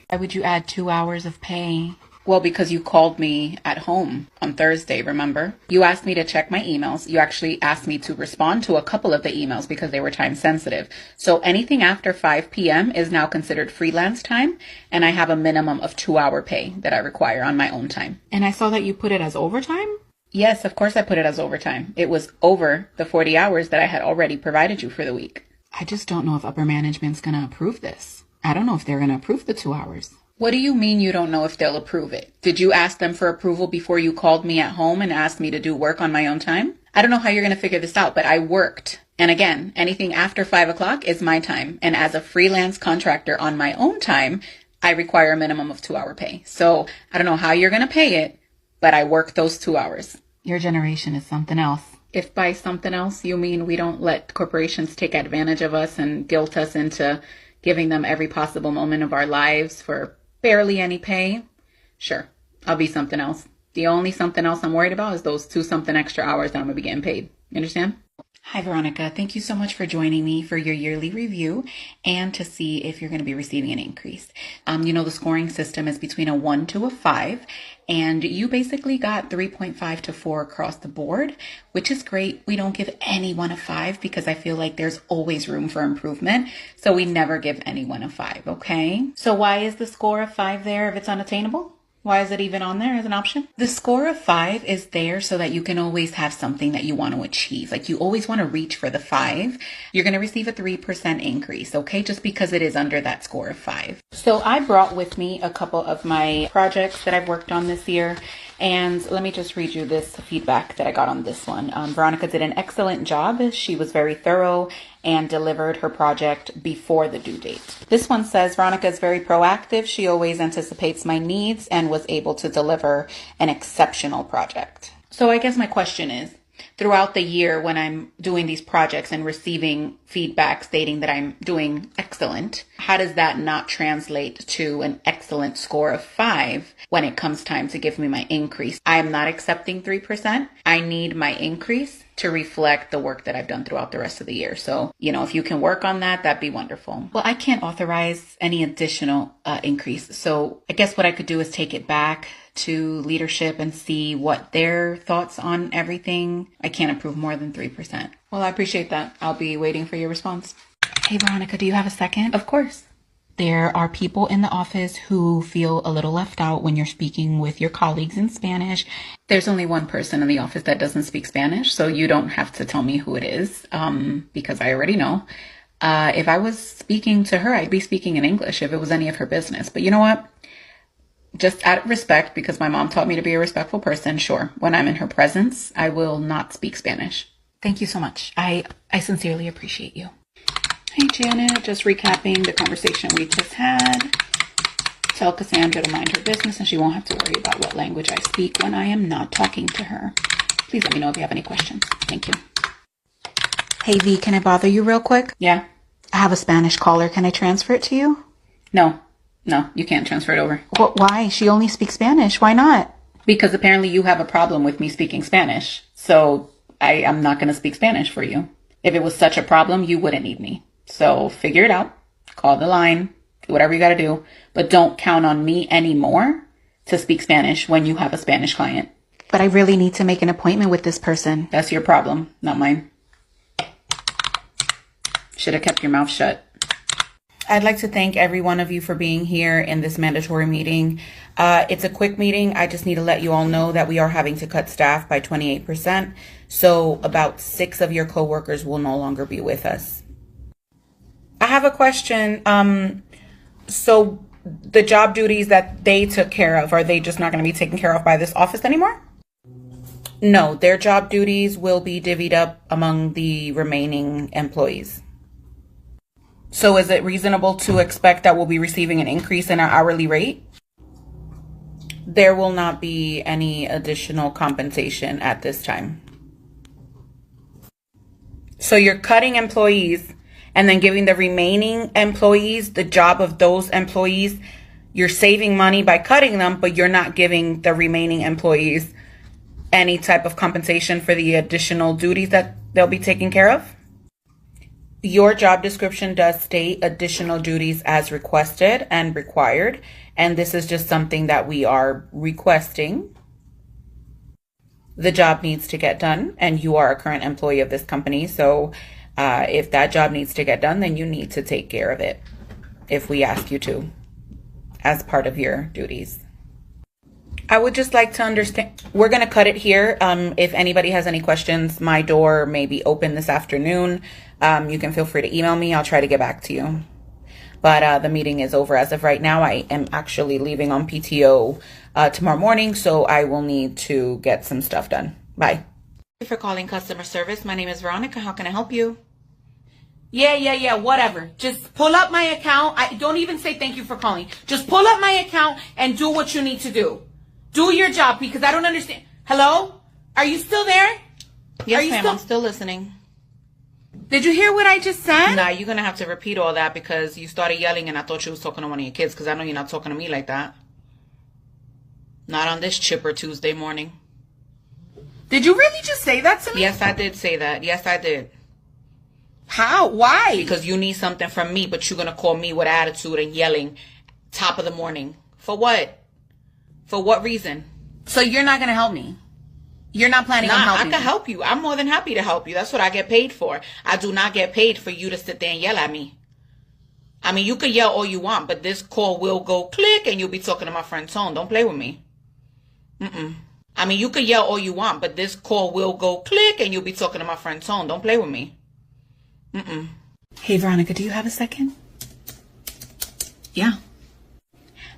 Why would you add 2 hours of pay? Well, because you called me at home on Thursday, remember? You asked me to check my emails. You actually asked me to respond to a couple of the emails because they were time sensitive. So anything after 5 p.m. is now considered freelance time, and I have a minimum of 2 hour pay that I require on my own time. And I saw that you put it as overtime? Yes, of course I put it as overtime. It was over the 40 hours that I had already provided you for the week. I just don't know if upper management's going to approve this. I don't know if they're going to approve the 2 hours. What do you mean you don't know if they'll approve it? Did you ask them for approval before you called me at home and asked me to do work on my own time? I don't know how you're going to figure this out, but I worked. And again, anything after 5 o'clock is my time. And as a freelance contractor on my own time, I require a minimum of 2 hour pay. So I don't know how you're going to pay it, but I worked those 2 hours. Your generation is something else. If by something else you mean we don't let corporations take advantage of us and guilt us into giving them every possible moment of our lives for barely any pay, sure, I'll be something else. The only something else I'm worried about is those 2 something extra hours that I'm gonna be getting paid. You understand? Hi, Veronica. Thank you so much for joining me for your yearly review and to see if you're going to be receiving an increase. You know, the scoring system is between a 1 to a 5, and you basically got 3.5 to 4 across the board, which is great. We don't give anyone a 5 because I feel like there's always room for improvement. So we never give anyone a 5, okay? So why is the score of 5 there if it's unattainable? Why is it even on there as an option? The score of 5 is there so that you can always have something that you want to achieve. Like you always want to reach for the 5. You're going to receive a 3% increase, okay? Just because it is under that score of 5. So I brought with me a couple of my projects that I've worked on this year. And let me just read you this feedback that I got on this one. Veronica did an excellent job. She was very thorough and delivered her project before the due date. This one says, Veronica is very proactive. She always anticipates my needs and was able to deliver an exceptional project. So I guess my question is, throughout the year when I'm doing these projects and receiving feedback stating that I'm doing excellent, how does that not translate to an excellent score of 5 when it comes time to give me my increase? I am not accepting 3%. I need my increase to reflect the work that I've done throughout the rest of the year. So, if you can work on that, that'd be wonderful. Well, I can't authorize any additional increase. So I guess what I could do is take it back to leadership and see what their thoughts on everything. I can't approve more than 3%. Well, I appreciate that. I'll be waiting for your response. Hey, Veronica, do you have a second? Of course. There are people in the office who feel a little left out when you're speaking with your colleagues in Spanish. There's only one person in the office that doesn't speak Spanish, so you don't have to tell me who it is, because I already know. If I was speaking to her, I'd be speaking in English if it was any of her business. But you know what? Just out of respect, because my mom taught me to be a respectful person, sure, when I'm in her presence, I will not speak Spanish. Thank you so much. I sincerely appreciate you. Hey, Janet, just recapping the conversation we just had. Tell Cassandra to mind her business and she won't have to worry about what language I speak when I am not talking to her. Please let me know if you have any questions. Thank you. Hey, V, can I bother you real quick? Yeah? I have a Spanish caller. Can I transfer it to you? No, you can't transfer it over. Why? She only speaks Spanish. Why not? Because apparently you have a problem with me speaking Spanish. So I am not going to speak Spanish for you. If it was such a problem, you wouldn't need me. So figure it out. Call the line. Do whatever you got to do. But don't count on me anymore to speak Spanish when you have a Spanish client. But I really need to make an appointment with this person. That's your problem, not mine. Should have kept your mouth shut. I'd like to thank every one of you for being here in this mandatory meeting. It's a quick meeting. I just need to let you all know that we are having to cut staff by 28%. So about 6 of your coworkers will no longer be with us. I have a question. So the job duties that they took care of, are they just not going to be taken care of by this office anymore? No, their job duties will be divvied up among the remaining employees. So is it reasonable to expect that we'll be receiving an increase in our hourly rate? There will not be any additional compensation at this time. So you're cutting employees and then giving the remaining employees the job of those employees. You're saving money by cutting them, but you're not giving the remaining employees any type of compensation for the additional duties that they'll be taking care of? Your job description does state additional duties as requested and required, and this is just something that we are requesting. The job needs to get done, and you are a current employee of this company, so if that job needs to get done, then you need to take care of it if we ask you to, as part of your duties. I would just like to understand, we're going to cut it here. If anybody has any questions, my door may be open this afternoon. You can feel free to email me. I'll try to get back to you. But the meeting is over as of right now. I am actually leaving on PTO tomorrow morning, so I will need to get some stuff done. Bye. Thank you for calling customer service. My name is Veronica. How can I help you? Yeah, whatever. Just pull up my account. I don't even say thank you for calling. Just pull up my account and do what you need to do. Do your job, because I don't understand. Hello? Are you still there? Yes, ma'am. I'm still listening. Did you hear what I just said? Nah, you're going to have to repeat all that because you started yelling and I thought you was talking to one of your kids, because I know you're not talking to me like that. Not on this chipper Tuesday morning. Did you really just say that to me? Yes, I did say that. Yes, I did. How? Why? Because you need something from me, but you're going to call me with attitude and yelling top of the morning. For what? For what reason? So you're not going to help me? You're not planning on helping me? I can help you. I'm more than happy to help you. That's what I get paid for. I do not get paid for you to sit there and yell at me. I mean, you can yell all you want, but this call will go click and you'll be talking to my friend Tone. Don't play with me. I mean, you can yell all you want, but this call will go click and you'll be talking to my friend Tone. Don't play with me. Hey, Veronica, do you have a second? Yeah.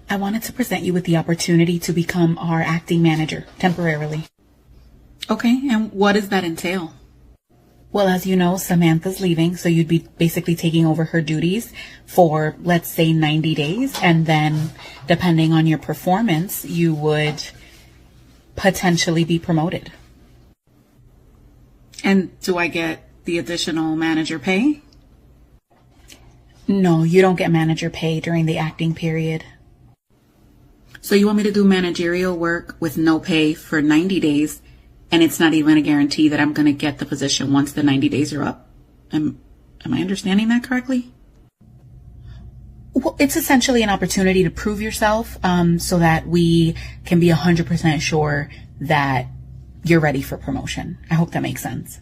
I wanted to present you with the opportunity to become our acting manager temporarily. Okay, and what does that entail? Well, as you know, Samantha's leaving, so you'd be basically taking over her duties for, let's say, 90 days. And then, depending on your performance, you would potentially be promoted. And do I get the additional manager pay? No, you don't get manager pay during the acting period. So you want me to do managerial work with no pay for 90 days, and it's not even a guarantee that I'm going to get the position once the 90 days are up? Am I understanding that correctly? Well, it's essentially an opportunity to prove yourself, so that we can be 100% sure that you're ready for promotion. I hope that makes sense.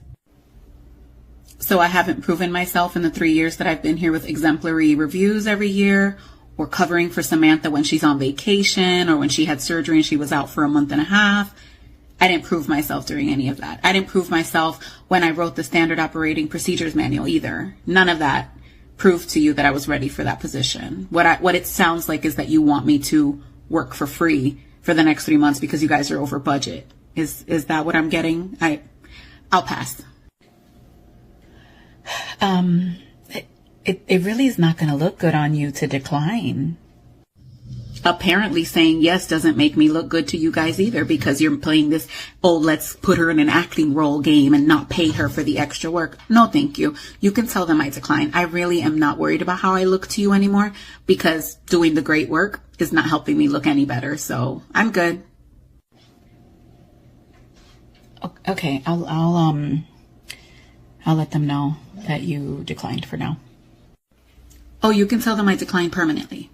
So I haven't proven myself in the 3 years that I've been here with exemplary reviews every year, or covering for Samantha when she's on vacation, or when she had surgery and she was out for a month and a half. I didn't prove myself during any of that. I didn't prove myself when I wrote the standard operating procedures manual either. None of that proved to you that I was ready for that position. What it sounds like is that you want me to work for free for the next 3 months because you guys are over budget. Is that what I'm getting? I'll pass. It really is not going to look good on you to decline. Apparently saying yes doesn't make me look good to you guys either, because you're playing this, oh, let's put her in an acting role game and not pay her for the extra work. No, thank you. You can tell them I decline. I really am not worried about how I look to you anymore, because doing the great work is not helping me look any better. So I'm good. Okay, I'll let them know that you declined for now. Oh, you can tell them I declined permanently.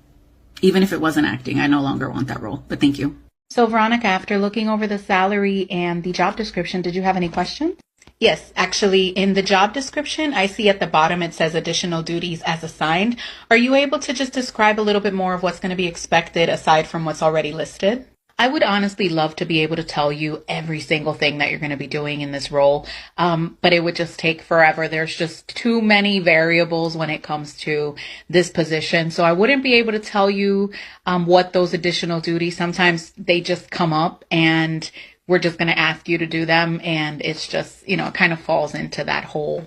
Even if it wasn't acting, I no longer want that role, but thank you. So Veronica, after looking over the salary and the job description, did you have any questions? Yes, actually, in the job description, I see at the bottom it says additional duties as assigned. Are you able to just describe a little bit more of what's going to be expected aside from what's already listed? I would honestly love to be able to tell you every single thing that you're going to be doing in this role, but it would just take forever. There's just too many variables when it comes to this position. So I wouldn't be able to tell you what those additional duties, sometimes they just come up and we're just going to ask you to do them. And it's just, it kind of falls into that whole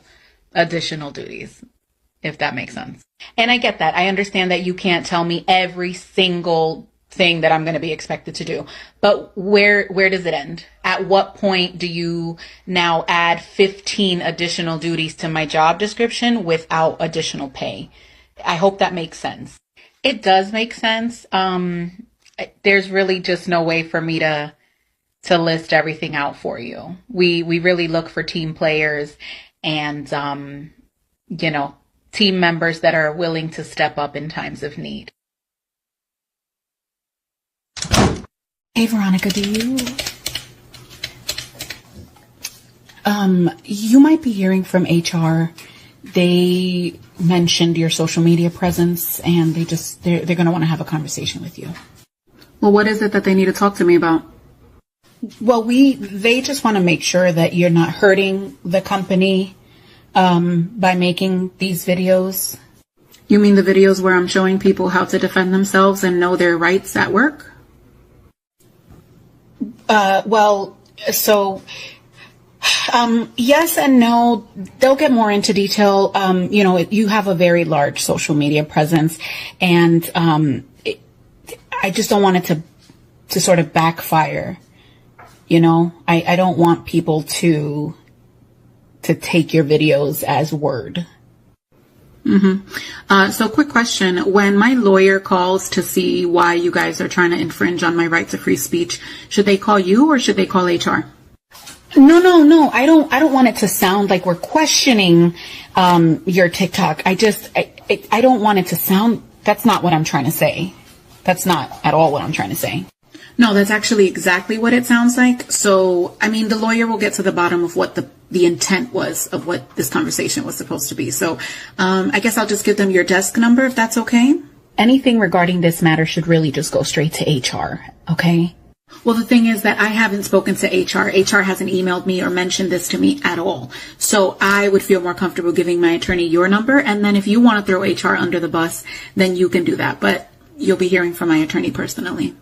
additional duties, if that makes sense. And I get that. I understand that you can't tell me every single thing that I'm going to be expected to do. But where does it end? At what point do you now add 15 additional duties to my job description without additional pay? I hope that makes sense. It does make sense. There's really just no way for me to list everything out for you. We really look for team players and, team members that are willing to step up in times of need. Hey, Veronica, you might be hearing from HR. They mentioned your social media presence and they're going to want to have a conversation with you. Well, what is it that they need to talk to me about? Well, they just want to make sure that you're not hurting the company, by making these videos. You mean the videos where I'm showing people how to defend themselves and know their rights at work? Yes and no. They'll get more into detail. You have a very large social media presence, and I just don't want it to sort of backfire. I don't want people to take your videos as word. So quick question. When my lawyer calls to see why you guys are trying to infringe on my right to free speech, should they call you or should they call HR? No. I don't want it to sound like we're questioning your TikTok. I don't want it to sound, that's not what I'm trying to say. That's not at all what I'm trying to say. No, that's actually exactly what it sounds like. So, the lawyer will get to the bottom of what the intent was of what this conversation was supposed to be. So, I guess I'll just give them your desk number if that's okay. Anything regarding this matter should really just go straight to HR, okay? Well, the thing is that I haven't spoken to HR. HR hasn't emailed me or mentioned this to me at all. So I would feel more comfortable giving my attorney your number. And then if you want to throw HR under the bus, then you can do that. But you'll be hearing from my attorney personally.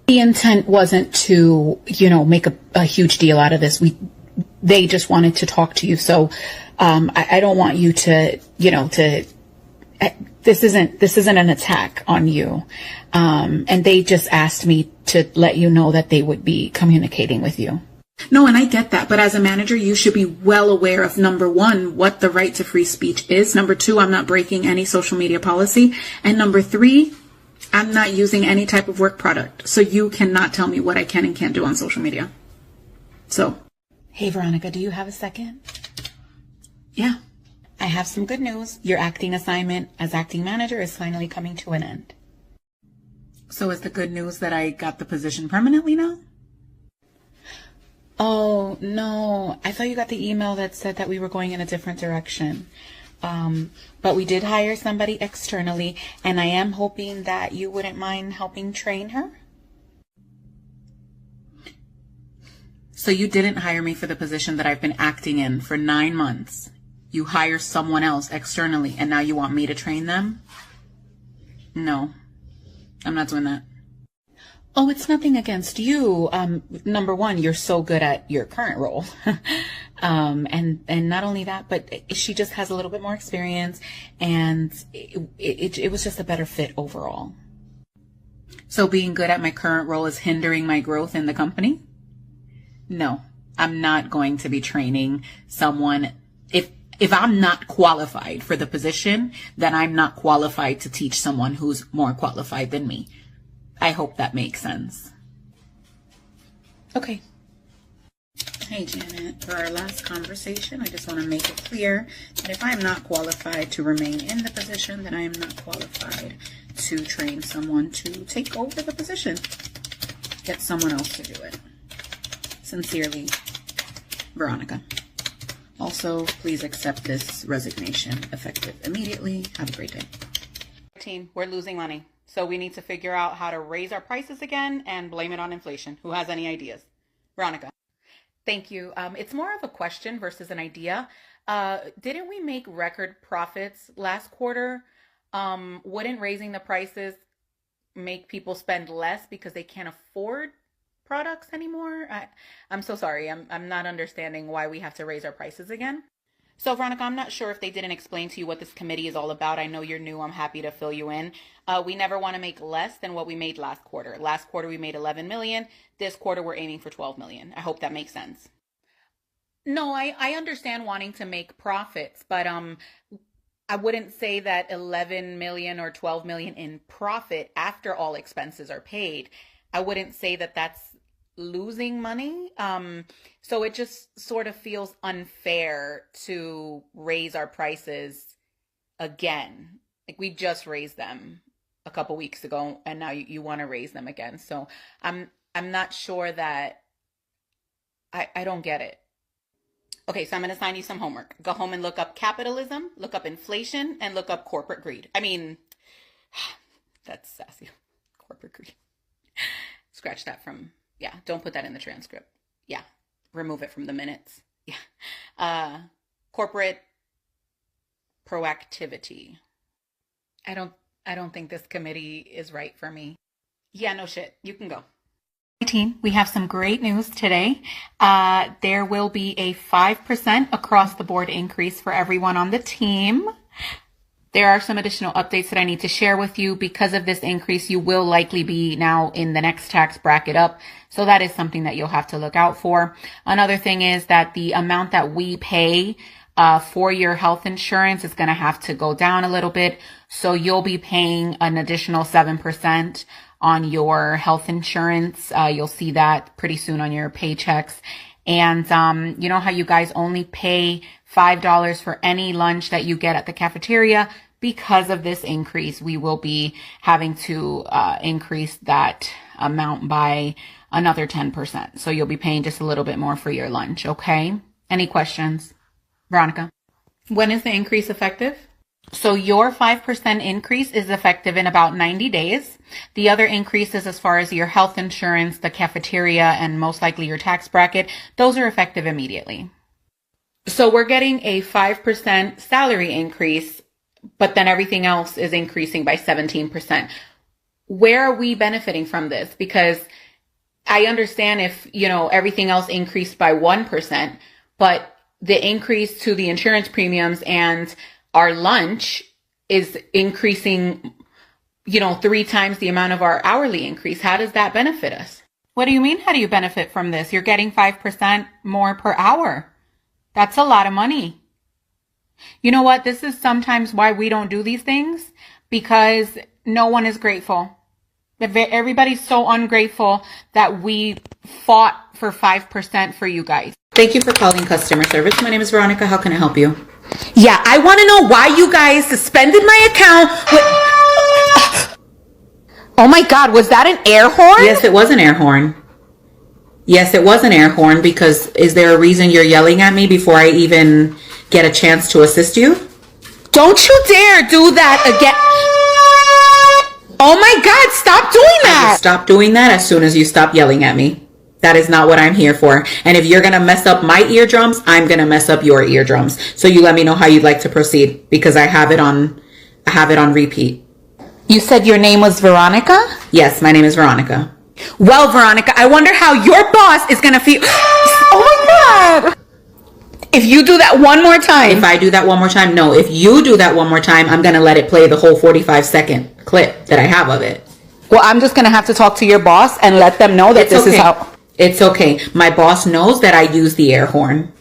The intent wasn't to, make a huge deal out of this. They just wanted to talk to you. So, I don't want you to, this isn't an attack on you. And they just asked me to let you know that they would be communicating with you. No, and I get that. But as a manager, you should be well aware of, number one, what the right to free speech is. Number two, I'm not breaking any social media policy. And number three, I'm not using any type of work product. So you cannot tell me what I can and can't do on social media. So. Hey, Veronica, do you have a second? Yeah. I have some good news. Your acting assignment as acting manager is finally coming to an end. So is the good news that I got the position permanently now? Oh, no. I thought you got the email that said that we were going in a different direction. But we did hire somebody externally, and I am hoping that you wouldn't mind helping train her. So you didn't hire me for the position that I've been acting in for 9 months. You hire someone else externally, and now you want me to train them? No, I'm not doing that. Oh, it's nothing against you. Number one, you're so good at your current role. And not only that, but she just has a little bit more experience, and it was just a better fit overall. So being good at my current role is hindering my growth in the company? No, I'm not going to be training someone. If I'm not qualified for the position, then I'm not qualified to teach someone who's more qualified than me. I hope that makes sense. Okay. Hey, Janet, for our last conversation, I just want to make it clear that if I'm not qualified to remain in the position, then I am not qualified to train someone to take over the position. Get someone else to do it. Sincerely, Veronica. Also, please accept this resignation effective immediately. Have a great day. Team, we're losing money. So we need to figure out how to raise our prices again and blame it on inflation. Who has any ideas? Veronica. Thank you. It's more of a question versus an idea. Didn't we make record profits last quarter? Wouldn't raising the prices make people spend less because they can't afford products anymore? I'm so sorry. I'm not understanding why we have to raise our prices again. So, Veronica, I'm not sure if they didn't explain to you what this committee is all about. I know you're new. I'm happy to fill you in. We never want to make less than what we made last quarter. Last quarter, we made 11 million. This quarter, we're aiming for 12 million. I hope that makes sense. No, I understand wanting to make profits, but I wouldn't say that 11 million or 12 million in profit after all expenses are paid. I wouldn't say that that's losing money. So it just sort of feels unfair to raise our prices again. Like we just raised them a couple weeks ago, and now you want to raise them again. So I'm not sure that I don't get it. Okay, so I'm going to assign you some homework. Go home and look up capitalism, look up inflation, and look up corporate greed. I mean, that's sassy. Corporate greed. Scratch that from, yeah, don't put that in the transcript. Yeah, remove it from the minutes. Yeah. Corporate proactivity. I don't think this committee is right for me. Yeah, no shit. You can go. Team, we have some great news today. There will be a 5% across the board increase for everyone on the team. There are some additional updates that I need to share with you. Because of this increase, you will likely be now in the next tax bracket up. So that is something that you'll have to look out for. Another thing is that the amount that we pay for your health insurance is going to have to go down a little bit. So you'll be paying an additional 7% on your health insurance. You'll see that pretty soon on your paychecks. And you know how you guys only pay $5 for any lunch that you get at the cafeteria? Because of this increase, we will be having to increase that amount by another 10%. So you'll be paying just a little bit more for your lunch, okay? Any questions? Veronica? When is the increase effective? So your 5% increase is effective in about 90 days. The other increases as far as your health insurance, the cafeteria, and most likely your tax bracket, those are effective immediately. So we're getting a 5% salary increase, but then everything else is increasing by 17%. Where are we benefiting from this? Because I understand if, everything else increased by 1%, but the increase to the insurance premiums and our lunch is increasing, 3 times the amount of our hourly increase. How does that benefit us? What do you mean? How do you benefit from this? You're getting 5% more per hour. That's a lot of money. You know what? This is sometimes why we don't do these things, because no one is grateful. Everybody's so ungrateful that we fought for 5% for you guys. Thank you for calling customer service. My name is Veronica. How can I help you? Yeah, I want to know why you guys suspended my account. Oh my God, was that an air horn? Yes, it was an air horn. Yes, it was an air horn, because is there a reason you're yelling at me before I even get a chance to assist you? Don't you dare do that again. Oh my God, stop doing I that. will stop doing that as soon as you stop yelling at me. That is not what I'm here for. And if you're going to mess up my eardrums, I'm going to mess up your eardrums. So you let me know how you'd like to proceed, because I have it on repeat. You said your name was Veronica? Yes, my name is Veronica. Well, Veronica, I wonder how your boss is going to feel. Oh my God. If you do that one more time. If I do that one more time, no. If you do that one more time, I'm going to let it play the whole 45-second clip that I have of it. Well, I'm just going to have to talk to your boss and let them know that It's this okay. is how. It's okay. My boss knows that I use the air horn.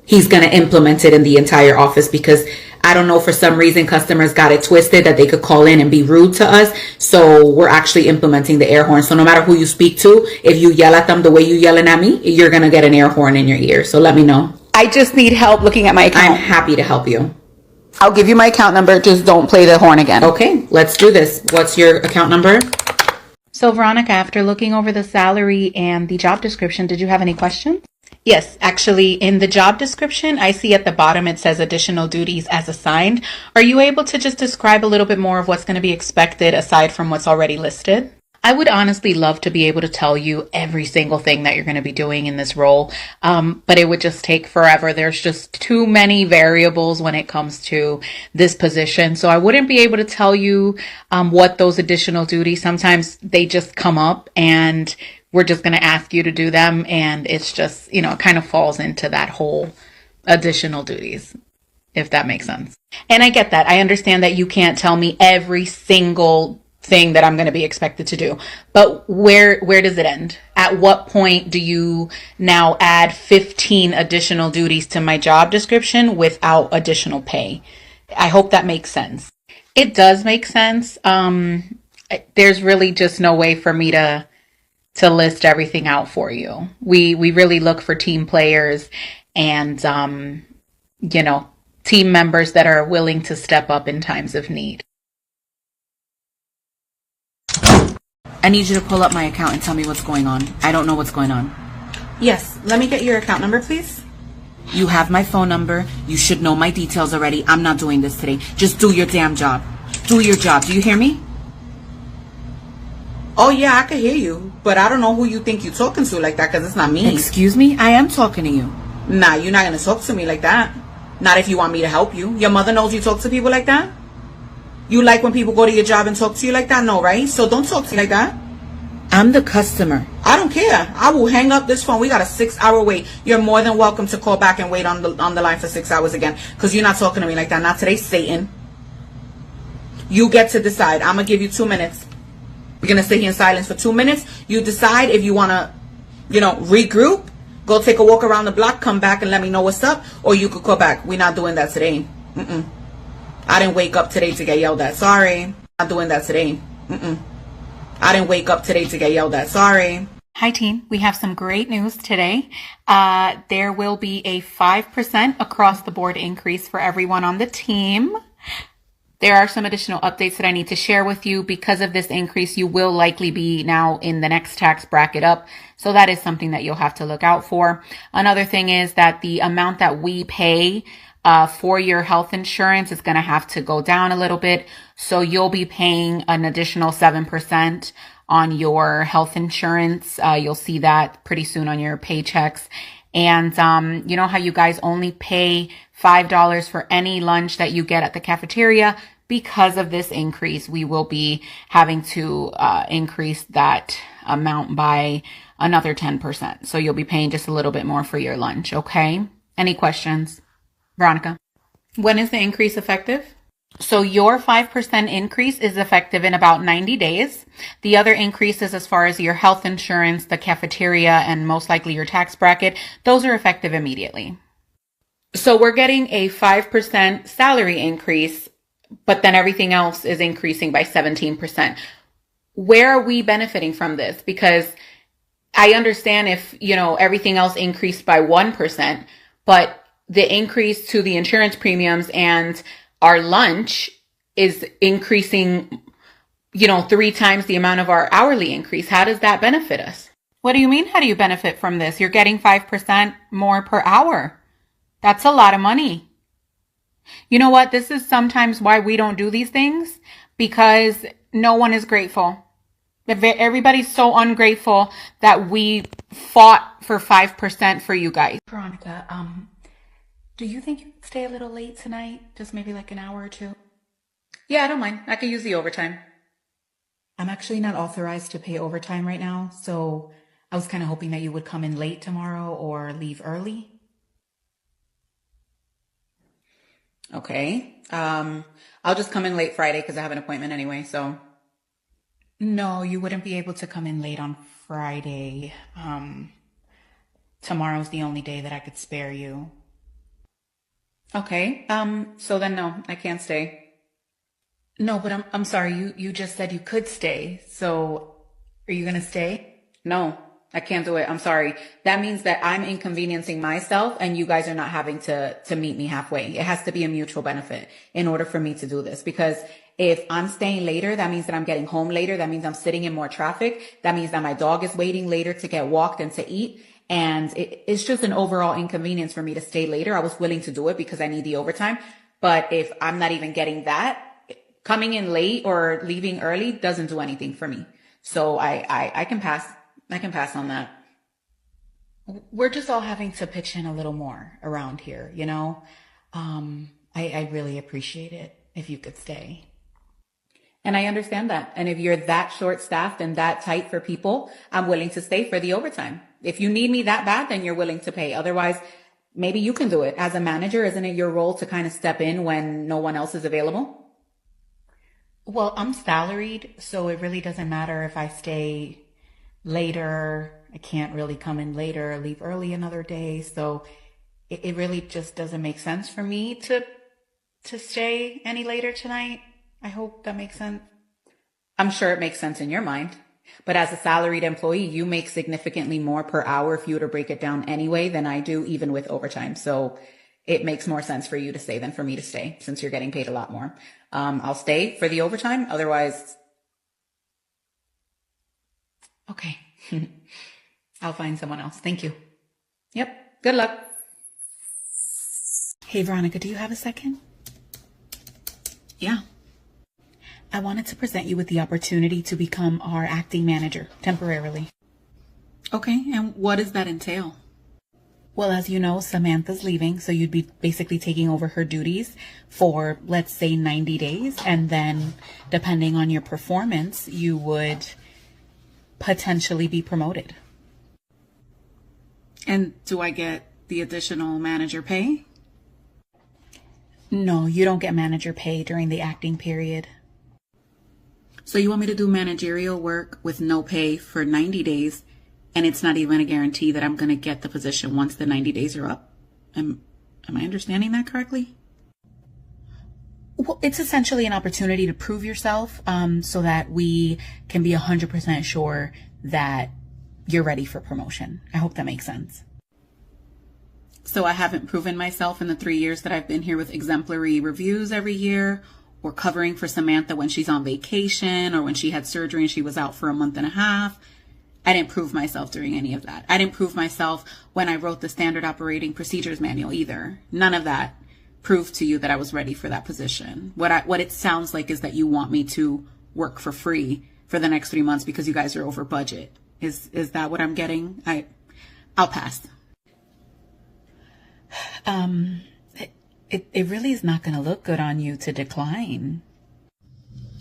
He's going to implement it in the entire office, because I don't know, for some reason customers got it twisted that they could call in and be rude to us. So we're actually implementing the air horn. So no matter who you speak to, if you yell at them the way you yelling at me, you're going to get an air horn in your ear. So let me know. I just need help looking at my I'm account. happy to help you. I'll give you my account number. Just don't play the horn again. Okay, let's do this. What's your account number? So Veronica, after looking over the salary and the job description, did you have any questions? Yes, actually, in the job description, I see at the bottom it says additional duties as assigned. Are you able to just describe a little bit more of what's going to be expected aside from what's already listed? I would honestly love to be able to tell you every single thing that you're going to be doing in this role, but it would just take forever. There's just too many variables when it comes to this position. So I wouldn't be able to tell you what those additional duties, sometimes they just come up and we're just going to ask you to do them. And it's just, it kind of falls into that whole additional duties, if that makes sense. And I get that. I understand that you can't tell me every single thing that I'm going to be expected to do. But where does it end? At what point do you now add 15 additional duties to my job description without additional pay? I hope that makes sense. It does make sense. There's really just no way for me to list everything out for you. We really look for team players and team members that are willing to step up in times of need. I need you to pull up my account and tell me what's going on. I don't know what's going on. Yes, let me get your account number, please. You have my phone number. You should know my details already. I'm not doing this today. Just do your damn job. Do your job. Do you hear me? Oh, yeah, I can hear you. But I don't know who you think you're talking to like that, because it's not me. Excuse me? I am talking to you. Nah, you're not going to talk to me like that. Not if you want me to help you. Your mother knows you talk to people like that? You like when people go to your job and talk to you like that? No, right? So don't talk to me like that. I'm the customer. I don't care. I will hang up this phone. We got a 6-hour wait. You're more than welcome to call back and wait on the line for 6 hours again, because you're not talking to me like that. Not today, Satan. You get to decide. I'm going to give you 2 minutes. We're going to sit here in silence for 2 minutes. You decide if you want to, regroup, go take a walk around the block, come back and let me know what's up, or you could call back. We're not doing that today. I didn't wake up today to get yelled at. Sorry. Not doing that today. I didn't wake up today to get yelled at. Sorry. Hi team, we have some great news today. There will be a 5% across the board increase for everyone on the team. There are some additional updates that I need to share with you. Because of this increase, you will likely be now in the next tax bracket up. So that is something that you'll have to look out for. Another thing is that the amount that we pay for your health insurance is going to have to go down a little bit. So you'll be paying an additional 7% on your health insurance. You'll see that pretty soon on your paychecks. And you know how you guys only pay $5 for any lunch that you get at the cafeteria? Because of this increase, we will be having to increase that amount by another 10%. So you'll be paying just a little bit more for your lunch, okay? Any questions? Veronica, when is the increase effective? So your 5% increase is effective in about 90 days. The other increases as far as your health insurance, the cafeteria, and most likely your tax bracket, those are effective immediately. So we're getting a 5% salary increase, but then everything else is increasing by 17%. Where are we benefiting from this? Because I understand if, everything else increased by 1%, but the increase to the insurance premiums and our lunch is increasing, 3 times the amount of our hourly increase. How does that benefit us? What do you mean? How do you benefit from this? You're getting 5% more per hour. That's a lot of money. You know what? This is sometimes why we don't do these things, because no one is grateful. Everybody's so ungrateful that we fought for 5% for you guys. Veronica, do you think you could stay a little late tonight? Just maybe like an hour or two? Yeah, I don't mind. I could use the overtime. I'm actually not authorized to pay overtime right now, so I was kind of hoping that you would come in late tomorrow or leave early. Okay. I'll just come in late Friday because I have an appointment anyway, so. No, you wouldn't be able to come in late on Friday. Tomorrow's the only day that I could spare you. Okay. So then no, I can't stay. No, but I'm sorry. You just said you could stay. So are you going to stay? No, I can't do it. I'm sorry. That means that I'm inconveniencing myself and you guys are not having to meet me halfway. It has to be a mutual benefit in order for me to do this, because if I'm staying later, that means that I'm getting home later. That means I'm sitting in more traffic. That means that my dog is waiting later to get walked and to eat. And it's just an overall inconvenience for me to stay later. I was willing to do it because I need the overtime. But if I'm not even getting that, coming in late or leaving early doesn't do anything for me. So I can pass. I can pass on that. We're just all having to pitch in a little more around here, I really appreciate it if you could stay. And I understand that. And if you're that short staffed and that tight for people, I'm willing to stay for the overtime. If you need me that bad, then you're willing to pay. Otherwise, maybe you can do it. As a manager, isn't it your role to kind of step in when no one else is available? Well, I'm salaried, so it really doesn't matter if I stay later. I can't really come in later or leave early another day. So it really just doesn't make sense for me to stay any later tonight. I hope that makes sense. I'm sure it makes sense in your mind. But as a salaried employee, you make significantly more per hour if you were to break it down anyway than I do, even with overtime. So it makes more sense for you to stay than for me to stay, since you're getting paid a lot more. I'll stay for the overtime. Otherwise, okay. I'll find someone else. Thank you. Yep. Good luck. Hey, Veronica, do you have a second? Yeah. I wanted to present you with the opportunity to become our acting manager temporarily. Okay. And what does that entail? Well, as you know, Samantha's leaving, so you'd be basically taking over her duties for, let's say, 90 days. And then, depending on your performance, you would potentially be promoted. And do I get the additional manager pay? No, you don't get manager pay during the acting period. So you want me to do managerial work with no pay for 90 days, and it's not even a guarantee that I'm going to get the position once the 90 days are up? Am I understanding that correctly? Well, it's essentially an opportunity to prove yourself so that we can be 100% sure that you're ready for promotion. I hope that makes sense. So I haven't proven myself in the 3 years that I've been here with exemplary reviews every year, or covering for Samantha when she's on vacation, or when she had surgery and she was out for a month and a half. I didn't prove myself during any of that. I didn't prove myself when I wrote the standard operating procedures manual either. None of that proved to you that I was ready for that position. What it sounds like is that you want me to work for free for the next 3 months because you guys are over budget. Is that what I'm getting? I'll pass. It really is not going to look good on you to decline.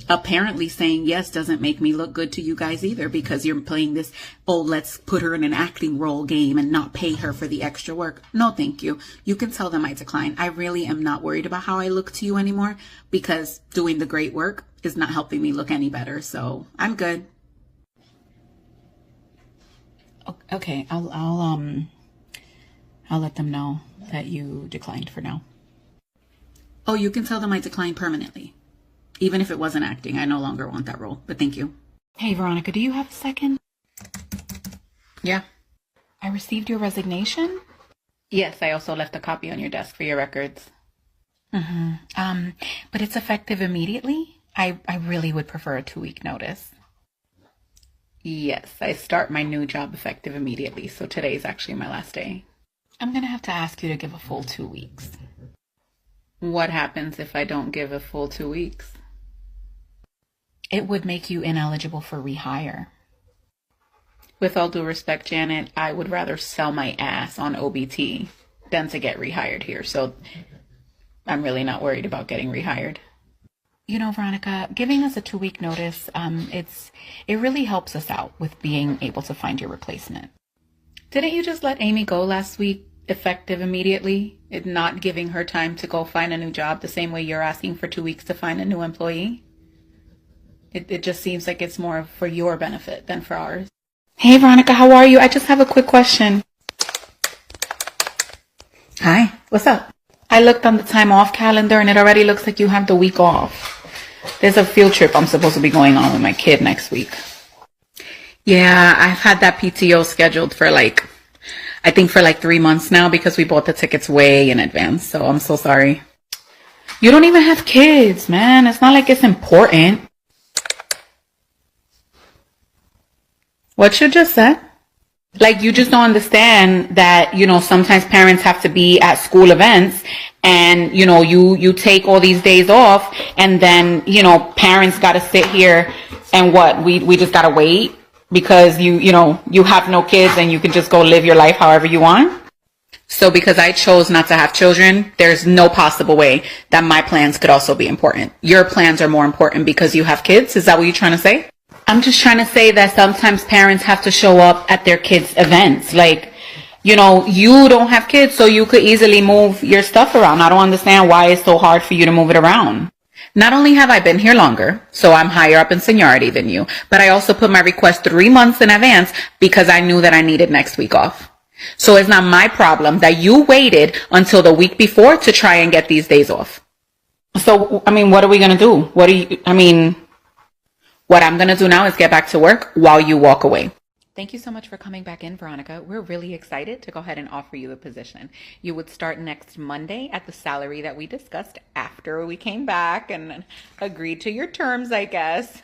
apparently saying yes doesn't make me look good to you guys either, because you're playing this, oh, let's put her in an acting role game and not pay her for the extra work. No, thank you. You can tell them I decline. I really am not worried about how I look to you anymore, because doing the great work is not helping me look any better. So I'm good. Okay, I'll let them know that you declined for now. Oh, you can tell them I decline permanently. Even if it wasn't acting, I no longer want that role, but thank you. Hey, Veronica, do you have a second? Yeah. I received your resignation. Yes, I also left a copy on your desk for your records. But it's effective immediately. I really would prefer a 2-week notice. Yes, I start my new job effective immediately, so today is actually my last day. I'm gonna have to ask you to give a full 2 weeks. What happens if I don't give a full 2 weeks? It would make you ineligible for rehire. With all due respect, Janet, I would rather sell my ass on OBT than to get rehired here. So I'm really not worried about getting rehired. You know, Veronica, giving us a 2-week notice, it really helps us out with being able to find your replacement. Didn't you just let Amy go last week, effective immediately? It not giving her time to go find a new job the same way you're asking for 2 weeks to find a new employee? It just seems like it's more for your benefit than for ours. Hey, Veronica, how are you? I just have a quick question. Hi, what's up? I looked on the time off calendar and it already looks like you have the week off. There's a field trip I'm supposed to be going on with my kid next week. Yeah, I've had that PTO scheduled for I think for 3 months now, because we bought the tickets way in advance. So I'm so sorry. You don't even have kids, man. It's not like it's important. What you just said? You just don't understand that, sometimes parents have to be at school events and, you take all these days off and then, parents got to sit here and we just got to wait because you have no kids and you can just go live your life however you want. So because I chose not to have children, there's no possible way that my plans could also be important. Your plans are more important because you have kids. Is that what you're trying to say? I'm just trying to say that sometimes parents have to show up at their kids' events. You don't have kids, so you could easily move your stuff around. I don't understand why it's so hard for you to move it around. Not only have I been here longer, so I'm higher up in seniority than you, but I also put my request 3 months in advance because I knew that I needed next week off. So it's not my problem that you waited until the week before to try and get these days off. So, what are we going to do? What I'm going to do now is get back to work while you walk away. Thank you so much for coming back in, Veronica. We're really excited to go ahead and offer you the position. You would start next Monday at the salary that we discussed after we came back and agreed to your terms, I guess.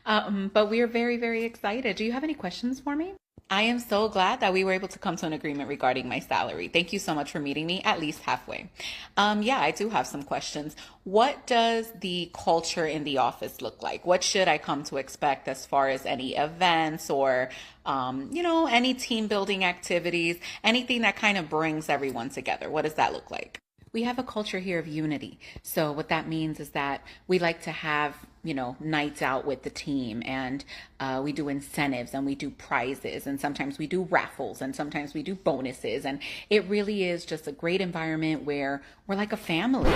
But we are very, very excited. Do you have any questions for me? I am so glad that we were able to come to an agreement regarding my salary. Thank you so much for meeting me at least halfway. Yeah, I do have some questions. What does the culture in the office look like? What should I come to expect as far as any events or, any team building activities, anything that kind of brings everyone together? What does that look like? We have a culture here of unity. So what that means is that we like to have, nights out with the team, and we do incentives and we do prizes, and sometimes we do raffles and sometimes we do bonuses. And it really is just a great environment where we're like a family.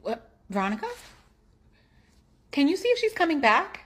What, Veronica? Can you see if she's coming back?